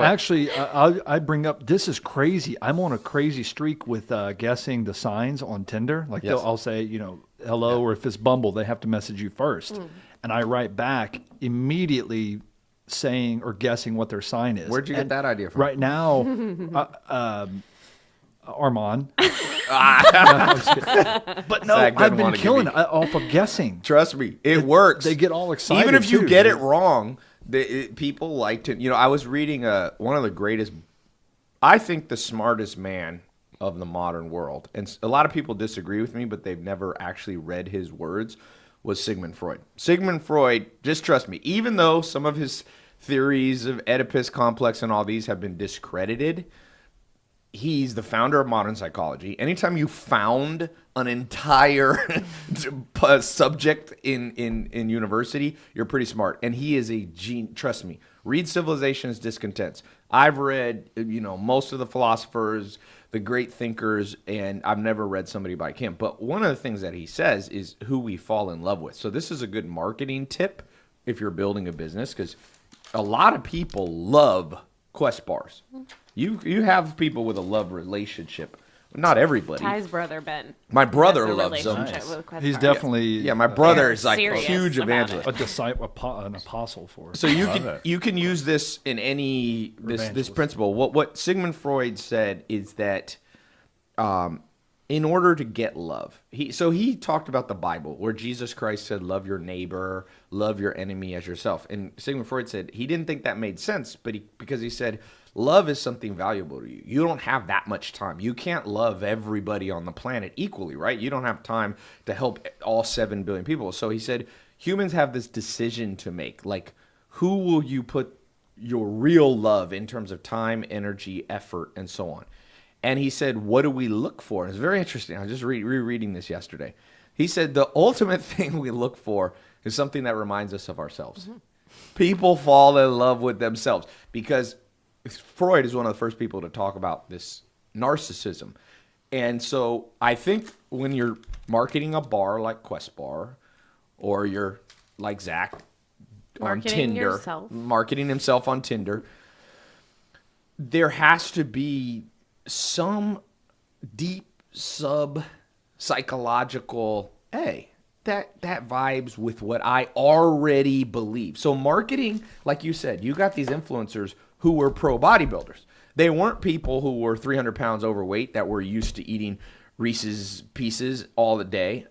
Actually, I bring up this is crazy. I'm on a crazy streak with guessing the signs on Tinder. Like Yes. I'll say, hello, or if it's Bumble, they have to message you first, and I write back immediately saying or guessing what their sign is. Where'd you get that idea from? Right now, Armand. No, I'm just kidding. But no, Zach doesn't I've been wanna give killing me- it off of guessing. trust me, it works. They get all excited. Even if you too, get dude. it wrong, people like to. I was reading one of the greatest, I think the smartest man of the modern world, and a lot of people disagree with me, but they've never actually read his words, was Sigmund Freud. Sigmund Freud, just trust me, even though some of his theories of Oedipus complex and all these have been discredited, he's the founder of modern psychology. Anytime you found an entire subject in university, you're pretty smart. And he is a genius. Trust me. Read Civilization's Discontents. I've read, most of the philosophers, the great thinkers, and I've never read somebody like him. But one of the things that he says is who we fall in love with. So this is a good marketing tip if you're building a business, because a lot of people love Quest bars. You have people with a love relationship. Not everybody. Ty's brother Ben. My brother has a loves them. relationship with Quest He's bars. definitely Yeah, my brother They're is like a serious huge about evangelist. a disciple, an apostle for it. So you can use this in any this Evangelist. principle. What Sigmund Freud said is that in order to get love, he talked about the Bible where Jesus Christ said, "Love your neighbor, love your enemy as yourself." And Sigmund Freud said he didn't think that made sense, but because he said love is something valuable to you. You don't have that much time. You can't love everybody on the planet equally, right? You don't have time to help all 7 billion people. So he said humans have this decision to make, like who will you put your real love in terms of time, energy, effort, and so on. And he said, what do we look for? And it's very interesting. I was just rereading this yesterday. He said the ultimate thing we look for is something that reminds us of ourselves. Mm-hmm. People fall in love with themselves because Freud is one of the first people to talk about this narcissism. And so I think when you're marketing a bar like Quest Bar, or you're like Zach on Marketing Tinder, yourself. marketing himself on Tinder, there has to be some deep psychological, hey, that vibes with what I already believe. So marketing, like you said, you got these influencers who were pro bodybuilders. They weren't people who were 300 pounds overweight that were used to eating Reese's Pieces all the day.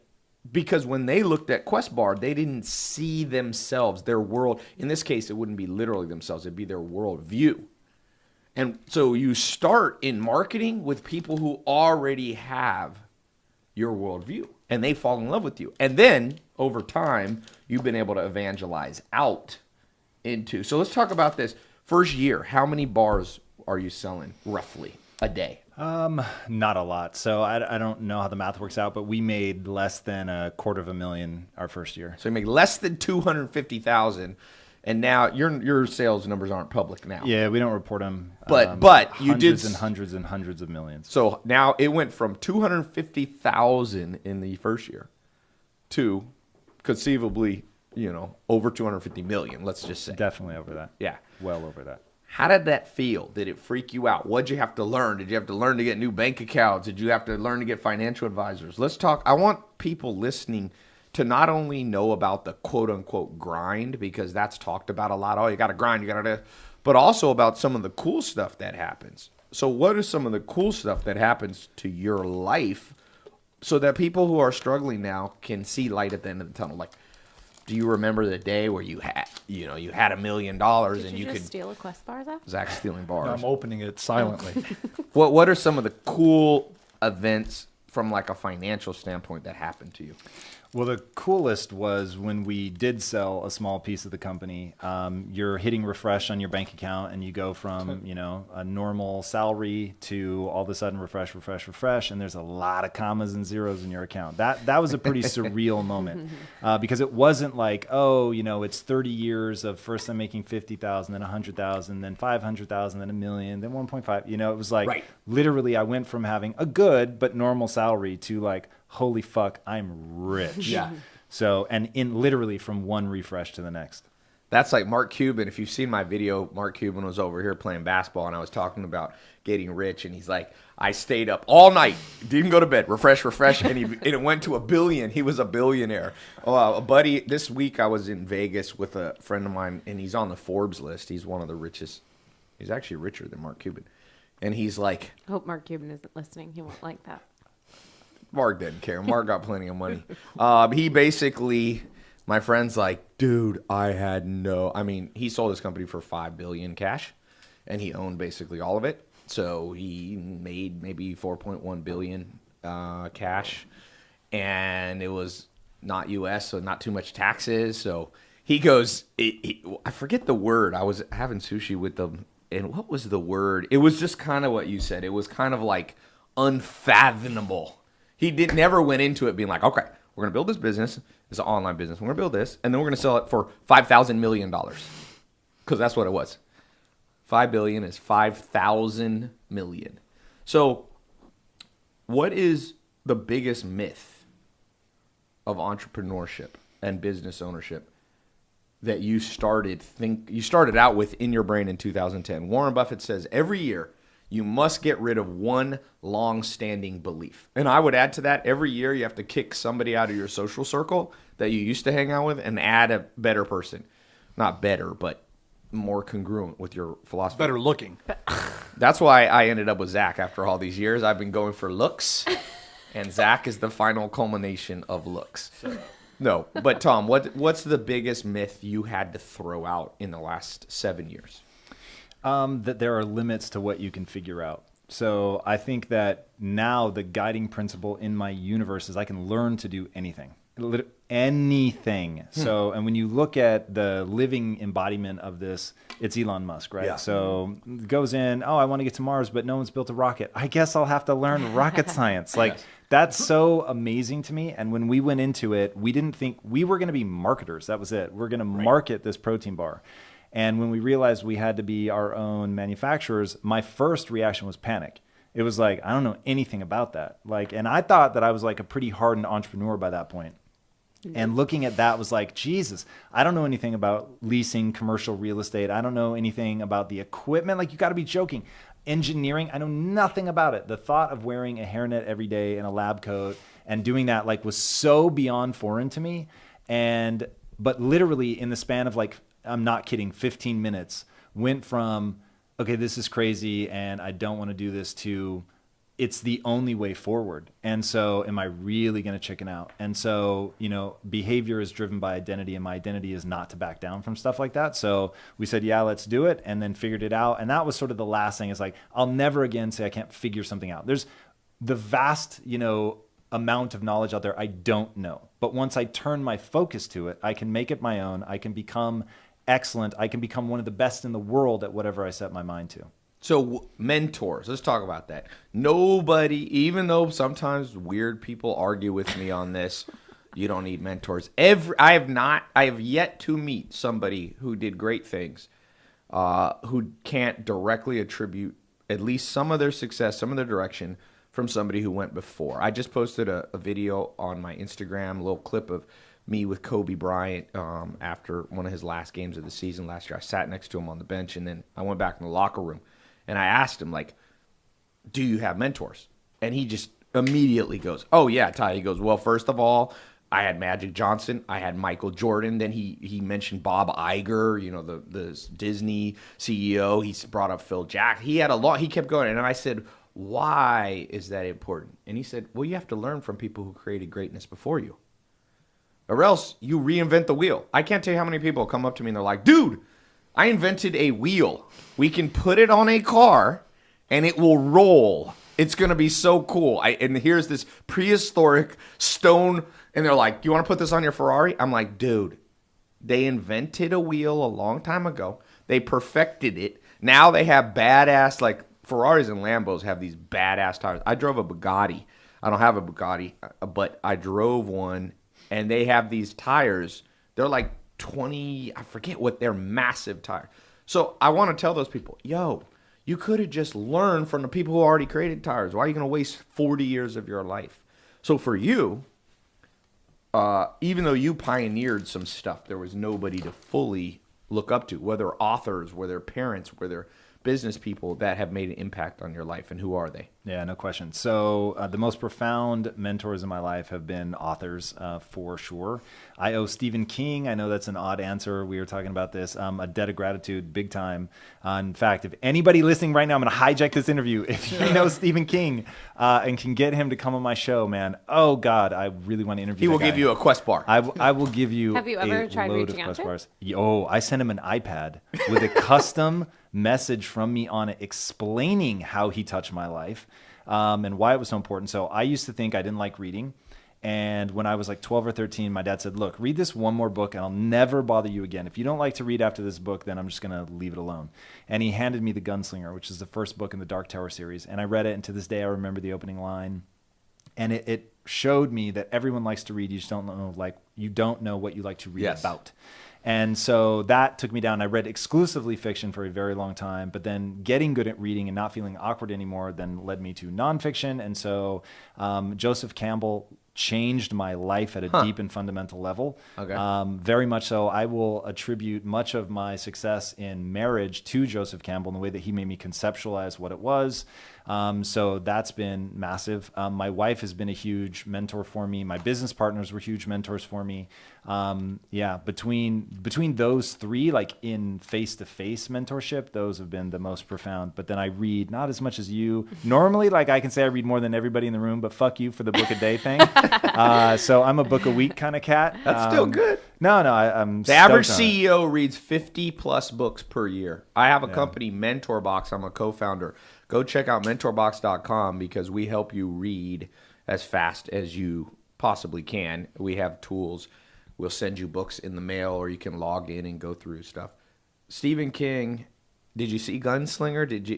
Because when they looked at Quest Bar, they didn't see themselves, their world. In this case, it wouldn't be literally themselves. It'd be their worldview. And so you start in marketing with people who already have your worldview. And they fall in love with you. And then, over time, you've been able to evangelize out into. So let's talk about this. First year, how many bars are you selling, roughly, a day? Not a lot. So I don't know how the math works out, but we made less than $250,000 our first year. So you make less than $250,000. And now your sales numbers aren't public now. Yeah, we don't report them. But you did hundreds and hundreds of millions. So now it went from 250,000 in the first year to conceivably, over 250 million. Let's just say. Definitely over that. Yeah. Well over that. How did that feel? Did it freak you out? What'd you have to learn? Did you have to learn to get new bank accounts? Did you have to learn to get financial advisors? Let's talk. I want people listening to not only know about the quote unquote grind, because that's talked about a lot. Oh, you got to grind, you got to, but also about some of the cool stuff that happens. So what is some of the cool stuff that happens to your life so that people who are struggling now can see light at the end of the tunnel? Like, do you remember the day where you had $1 million and you could steal a Quest bar, Zach? Zach's stealing bars. I'm opening it silently. What are some of the cool events from like a financial standpoint that happened to you? Well, the coolest was when we did sell a small piece of the company. You're hitting refresh on your bank account, and you go from a normal salary to all of a sudden refresh, and there's a lot of commas and zeros in your account. That was a pretty surreal moment because it wasn't like, it's 30 years of first I'm making 50,000, then 100,000, then 500,000, then $1 million, then 1.5. It was like literally I went from having a good but normal salary to like, holy fuck, I'm rich. Yeah. So, and in literally from one refresh to the next. That's like Mark Cuban. If you've seen my video, Mark Cuban was over here playing basketball, and I was talking about getting rich, and he's like, I stayed up all night, didn't go to bed, refresh, and it went to $1 billion. He was a billionaire. A buddy, this week I was in Vegas with a friend of mine, and he's on the Forbes list. He's one of the richest. He's actually richer than Mark Cuban. And he's like... I hope Mark Cuban isn't listening. He won't like that. Mark didn't care. Mark got plenty of money. He basically, my friend's like, dude, he sold his company for $5 billion cash, and he owned basically all of it. So he made maybe $4.1 billion cash, and it was not U.S., so not too much taxes. So he goes, I forget the word. I was having sushi with them, and what was the word? It was just kind of what you said. It was kind of like unfathomable. He never went into it being like, okay, we're going to build this business. It's an online business. We're going to build this, and then we're going to sell it for $5,000 million. Because that's what it was. $5 billion is 5,000 million. So what is the biggest myth of entrepreneurship and business ownership that you started out with in your brain in 2010? Warren Buffett says every year, you must get rid of one long-standing belief. And I would add to that, every year you have to kick somebody out of your social circle that you used to hang out with and add a better person. Not better, but more congruent with your philosophy. Better looking. That's why I ended up with Zach after all these years. I've been going for looks, and Zach is the final culmination of looks. No, but Tom, what's the biggest myth you had to throw out in the last 7 years? That there are limits to what you can figure out. So I think that now the guiding principle in my universe is I can learn to do anything. Anything. So, and when you look at the living embodiment of this, it's Elon Musk, right? Yeah. So goes in, I want to get to Mars, but no one's built a rocket. I guess I'll have to learn rocket science. Like, that's so amazing to me. And when we went into it, we didn't think we were going to be marketers. That was it. We're going to market this protein bar. And when we realized we had to be our own manufacturers, my first reaction was panic. It was like, I don't know anything about that. And I thought that I was like a pretty hardened entrepreneur by that point. And looking at that was like, Jesus, I don't know anything about leasing commercial real estate. I don't know anything about the equipment. Like, you got to be joking. Engineering, I know nothing about it. The thought of wearing a hairnet every day and a lab coat and doing that was so beyond foreign to me. But literally in the span of I'm not kidding, 15 minutes, went from, okay, this is crazy and I don't want to do this, to it's the only way forward. And so am I really going to chicken out? And so, behavior is driven by identity, and my identity is not to back down from stuff like that. So we said, yeah, let's do it, and then figured it out. And that was sort of the last thing. Is like, I'll never again say I can't figure something out. There's the vast, amount of knowledge out there I don't know. But once I turn my focus to it, I can make it my own. I can become excellent. I can become one of the best in the world at whatever I set my mind to. So mentors, let's talk about that. Nobody, even though sometimes weird people argue with me on this, You don't need mentors. I have yet to meet somebody who did great things, who can't directly attribute at least some of their success, some of their direction from somebody who went before. I just posted a video on my Instagram, a little clip of me with Kobe Bryant after one of his last games of the season last year. I sat next to him on the bench, and then I went back in the locker room, and I asked him, like, do you have mentors? And he just immediately goes, oh, yeah, Ty. He goes, well, first of all, I had Magic Johnson. I had Michael Jordan. Then he mentioned Bob Iger, the Disney CEO. He brought up Phil Jackson. He had a lot. He kept going. And I said, why is that important? And he said, well, you have to learn from people who created greatness before you, or else you reinvent the wheel. I can't tell you how many people come up to me and they're like, dude, I invented a wheel. We can put it on a car and it will roll. It's going to be so cool. And here's this prehistoric stone. And they're like, do you want to put this on your Ferrari? I'm like, dude, they invented a wheel a long time ago. They perfected it. Now they have badass, like Ferraris and Lambos have these badass tires. I drove a Bugatti. I don't have a Bugatti, but I drove one. And they have these tires. They're like 20, I forget what, they're massive tires. So I want to tell those people, yo, you could have just learned from the people who already created tires. Why are you going to waste 40 years of your life? So for you, even though you pioneered some stuff, there was nobody to fully look up to, whether authors, whether parents, whether business people that have made an impact on your life. And who are they? Yeah, no question. So the most profound mentors in my life have been authors, for sure. I owe Stephen King, I know that's an odd answer. We were talking about this, a debt of gratitude, big time. In fact, if anybody listening right now, I'm going to hijack this interview. If you know Stephen King and can get him to come on my show, man, oh God, I really want to interview him. He will give you a Quest bar. I will give you Have you ever a tried load reaching of out Quest to him? bars. Oh, I sent him an iPad with a custom message from me on it explaining how he touched my life and why it was so important. So I used to think I didn't like reading. And when I was like 12 or 13, my dad said, look, read this one more book and I'll never bother you again. If you don't like to read after this book, then I'm just going to leave it alone. And he handed me The Gunslinger, which is the first book in the Dark Tower series. And I read it, and to this day I remember the opening line. And it showed me that everyone likes to read. You just don't know what you like to read about. And so that took me down. I read exclusively fiction for a very long time, but then getting good at reading and not feeling awkward anymore then led me to nonfiction. And so Joseph Campbell changed my life at a deep and fundamental level. Okay. Very much so. I will attribute much of my success in marriage to Joseph Campbell in the way that he made me conceptualize what it was. So that's been massive. My wife has been a huge mentor for me. My business partners were huge mentors for me. Between those three, like in face-to-face mentorship, those have been the most profound. But then I read not as much as you. Normally, like I can say I read more than everybody in the room, but fuck you for the book a day thing. So I'm a book a week kind of cat. That's still good. No, I'm the average CEO reads 50 plus books per year. I have a company, MentorBox. I'm a co-founder. Go check out mentorbox.com because we help you read as fast as you possibly can. We have tools. We'll send you books in the mail, or you can log in and go through stuff. Stephen King, did you see Gunslinger? Did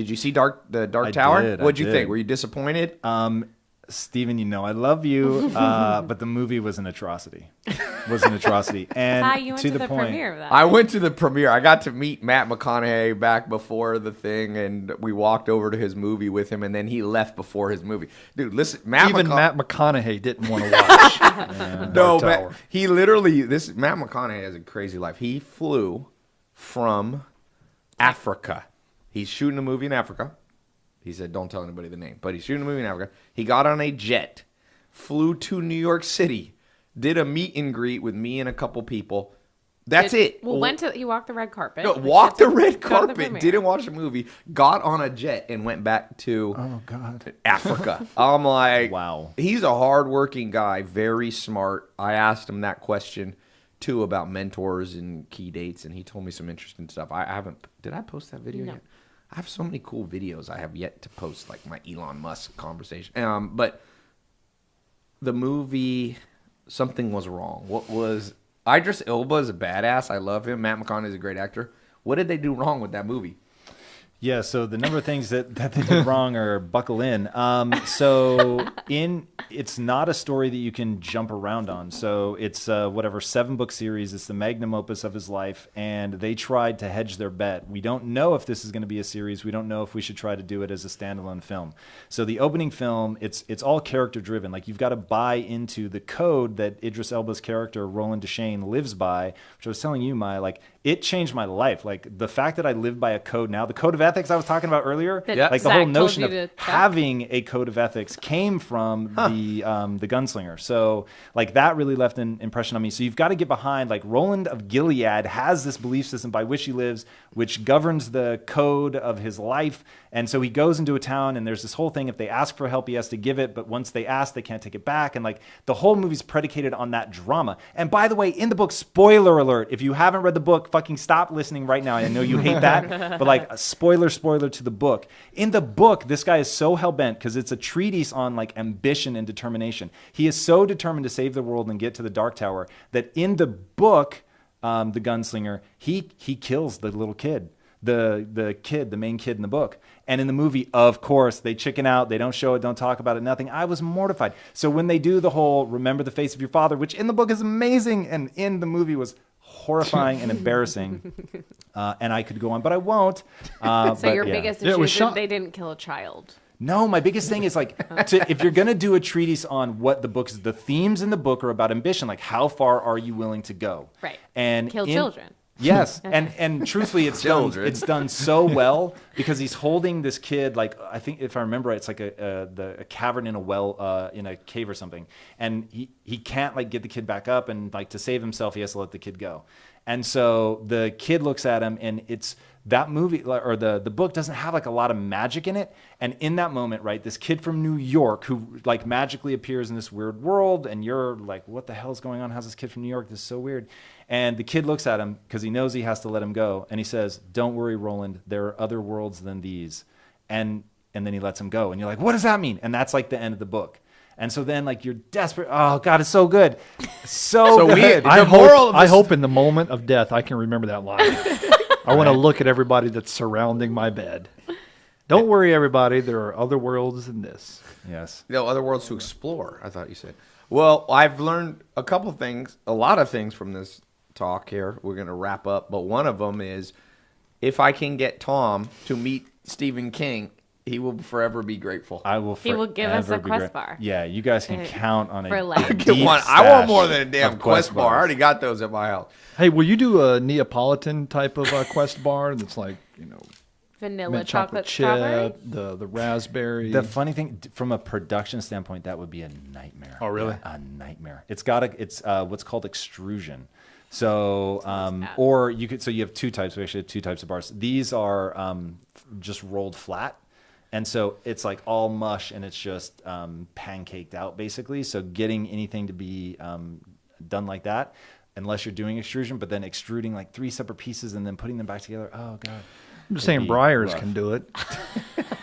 you see the Dark Tower? What'd you think? Were you disappointed? Stephen, I love you, but the movie was an atrocity. And you went to the premiere of that. I went to the premiere. I got to meet Matt McConaughey back before the thing, and we walked over to his movie with him, and then he left before his movie. Dude, listen, Matt McConaughey didn't want to watch. No, Matt McConaughey has a crazy life. He flew from Africa. He's shooting a movie in Africa. He said, don't tell anybody the name. But he's shooting a movie in Africa. He got on a jet, flew to New York City, did a meet and greet with me and a couple people. That's it. Well, he walked the red carpet. No, walked the red carpet, didn't watch the movie, got on a jet, and went back to Africa. I'm like, wow. He's a hardworking guy, very smart. I asked him that question, too, about mentors and key dates, and he told me some interesting stuff. Did I post that video yet? I have so many cool videos I have yet to post, like my Elon Musk conversation. But the movie, something was wrong. Idris Elba is a badass. I love him. Matt McConaughey is a great actor. What did they do wrong with that movie? Yeah, so the number of things that they did wrong are buckle in. It's not a story that you can jump around on. So it's whatever 7-book series. It's the magnum opus of his life, and they tried to hedge their bet. We don't know if this is going to be a series. We don't know if we should try to do it as a standalone film. So the opening film, it's all character driven. Like you've got to buy into the code that Idris Elba's character Roland Deschain lives by, which I was telling you, Maya, like it changed my life. Like the fact that I live by a code now, the code of ethics I was talking about earlier, like the whole notion of having a code of ethics came from the gunslinger. So like that really left an impression on me. So you've got to get behind, like Roland of Gilead has this belief system by which he lives, which governs the code of his life. And so he goes into a town and there's this whole thing. If they ask for help, he has to give it. But once they ask, they can't take it back. And like the whole movie's predicated on that drama. And by the way, in the book, spoiler alert, if you haven't read the book, fucking stop listening right now. I know you hate that, but like a spoiler to the book. In the book, this guy is so hell-bent because it's a treatise on like ambition and determination. He is so determined to save the world and get to the Dark Tower that in the book, the gunslinger, he kills the little kid. The main kid in the book. And in the movie, of course, they chicken out. They don't show it, don't talk about it, nothing. I was mortified. So when they do the whole remember the face of your father, which in the book is amazing and in the movie was horrifying and embarrassing, and I could go on, but I won't. So your biggest issue is that they didn't kill a child. No, my biggest thing is like, if you're going to do a treatise on what the book is, the themes in the book are about ambition. Like, how far are you willing to go? Right. And kill children. Yes, and truthfully, it's done so well because he's holding this kid, like I think if I remember right, it's like a cavern in a well, in a cave or something, and he can't like get the kid back up, and like to save himself, he has to let the kid go, and so the kid looks at him, and it's that movie or the book doesn't have like a lot of magic in it, and in that moment, right, this kid from New York who like magically appears in this weird world, and you're like, what the hell is going on? How's this kid from New York? This is so weird. And the kid looks at him because he knows he has to let him go. And he says, don't worry, Roland. There are other worlds than these. And then he lets him go. And you're like, what does that mean? And that's like the end of the book. And so then like you're desperate. Oh, God, it's so good. So good. I hope in the moment of death I can remember that line. I want to look at everybody that's surrounding my bed. Don't worry, everybody. There are other worlds than this. Yes. No, other worlds to explore, I thought you said. Well, I've learned a lot of things from this talk here. We're going to wrap up, but one of them is if I can get Tom to meet Stephen King, he will forever be grateful. I will. He will give us a Quest bar. Yeah, you guys can count on it. For life. I want more than a damn Quest bar. I already got those at my house. Hey, will you do a Neapolitan type of Quest bar that's like, vanilla mint chocolate chip, strawberry? the raspberry. The funny thing, from a production standpoint, that would be a nightmare. Oh, really? A nightmare. It's what's called extrusion. So, or you could. So you have two types. We actually have two types of bars. These are just rolled flat, and so it's like all mush, and it's just pancaked out basically. So getting anything to be done like that, unless you're doing extrusion, but then extruding like 3 separate pieces and then putting them back together. Oh God. I'm just saying Breyers can do it.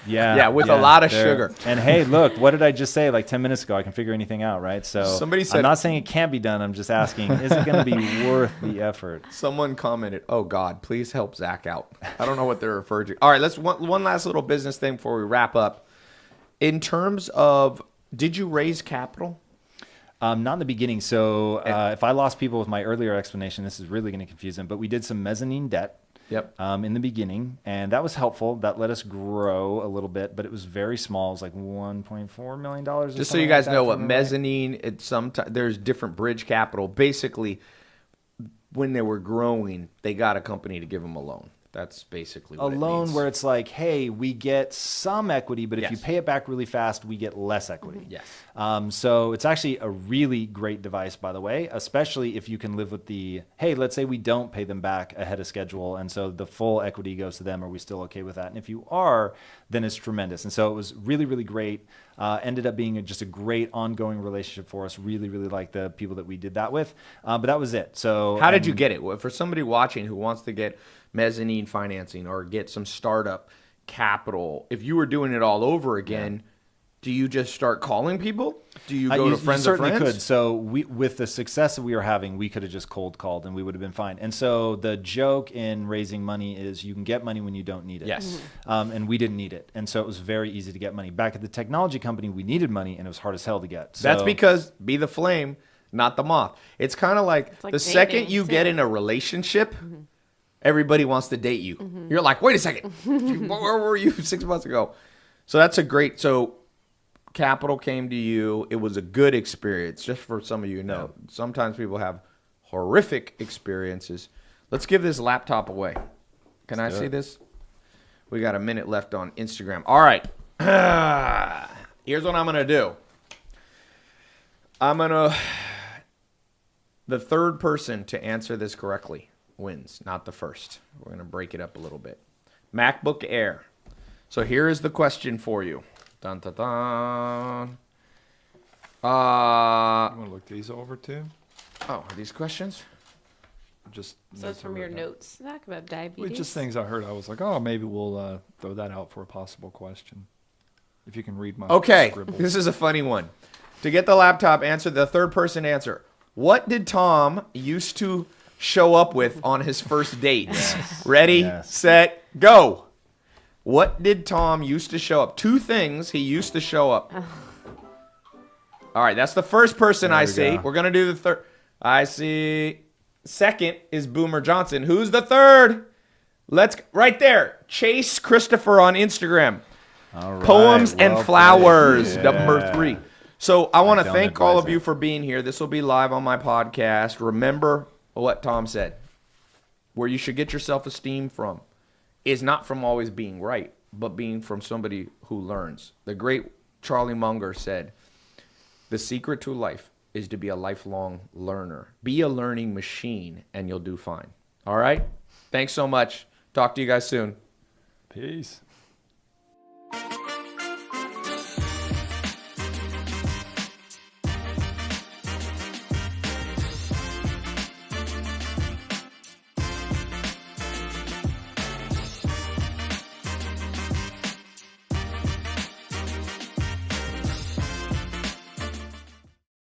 Yeah, with a lot of sugar. And hey, look, what did I just say like 10 minutes ago? I can figure anything out, right? So somebody said, I'm not saying it can't be done. I'm just asking, is it going to be worth the effort? Someone commented, oh, God, please help Zach out. I don't know what they're referring to. All right, let's one last little business thing before we wrap up. In terms of, did you raise capital? Not in the beginning. So if I lost people with my earlier explanation, this is really going to confuse them. But we did some mezzanine debt. Yep. In the beginning, and that was helpful. That let us grow a little bit, but it was very small. It was like $1.4 million. Just so you guys know what mezzanine, it's sometimes there's different bridge capital. Basically, when they were growing, they got a company to give them a loan. That's basically what a loan it means. where it's like, hey, we get some equity, but if Yes. you pay it back really fast, we get less equity. Yes. So it's actually a really great device, by the way, especially if you can live with the, hey, let's say we don't pay them back ahead of schedule, and so the full equity goes to them. Are we still okay with that? And if you are, then it's tremendous. And so it was really, really great. Ended up being just a great ongoing relationship for us. Really, really like the people that we did that with. But that was it. So how did you get it? Well, for somebody watching who wants to get mezzanine financing or get some startup capital, if you were doing it all over again, Do you just start calling people? Do you go to friends you of certainly friends? could. So with the success that we were having, we could have just cold called and we would have been fine. And so the joke in raising money is you can get money when you don't need it. Yes. And we didn't need it. And so it was very easy to get money. Back at the technology company, we needed money and it was hard as hell to get. So, That's because be the flame, not the moth. It's kind of like like the dating, second you get too. in a relationship, everybody wants to date you. You're like, wait a second, where were you 6 months ago? So that's a great. So capital came to you. It was a good experience. Just for some of you to know, sometimes people have horrific experiences. Let's give this laptop away. Can I see this? We got a minute left on Instagram. All right. Here's what I'm going to do. The third person to answer this correctly wins, not the first. We're going to break it up a little bit. MacBook Air. So here is the question for you. Dun, dun, dun. I'm gonna look these over too. Oh, are these questions? Just So it's from your notes, Zach, about diabetes. Just things I heard. I was like, oh, maybe we'll throw that out for a possible question. If you can read my Okay, scribbles. this is a funny one. To get the laptop answer, the third person answer. What did Tom used to show up with on his first dates? Ready, Yes. set, go. What did Tom used to show up? 2 things he used to show up. All right, that's the first person I we see. go. We're going to do the third. I see. Second is Boomer Johnson. Who's the third? Right there. Chase Christopher on Instagram. All right, Poems and well Flowers, played. number Yeah. 3. So I want to Down thank all of advisor. you for being here. This will be live on my podcast. Remember what Tom said. Where you should get your self-esteem from is not from always being right, but being from somebody who learns. The great Charlie Munger said, the secret to life is to be a lifelong learner. Be a learning machine and you'll do fine. All right? Thanks so much. Talk to you guys soon. Peace.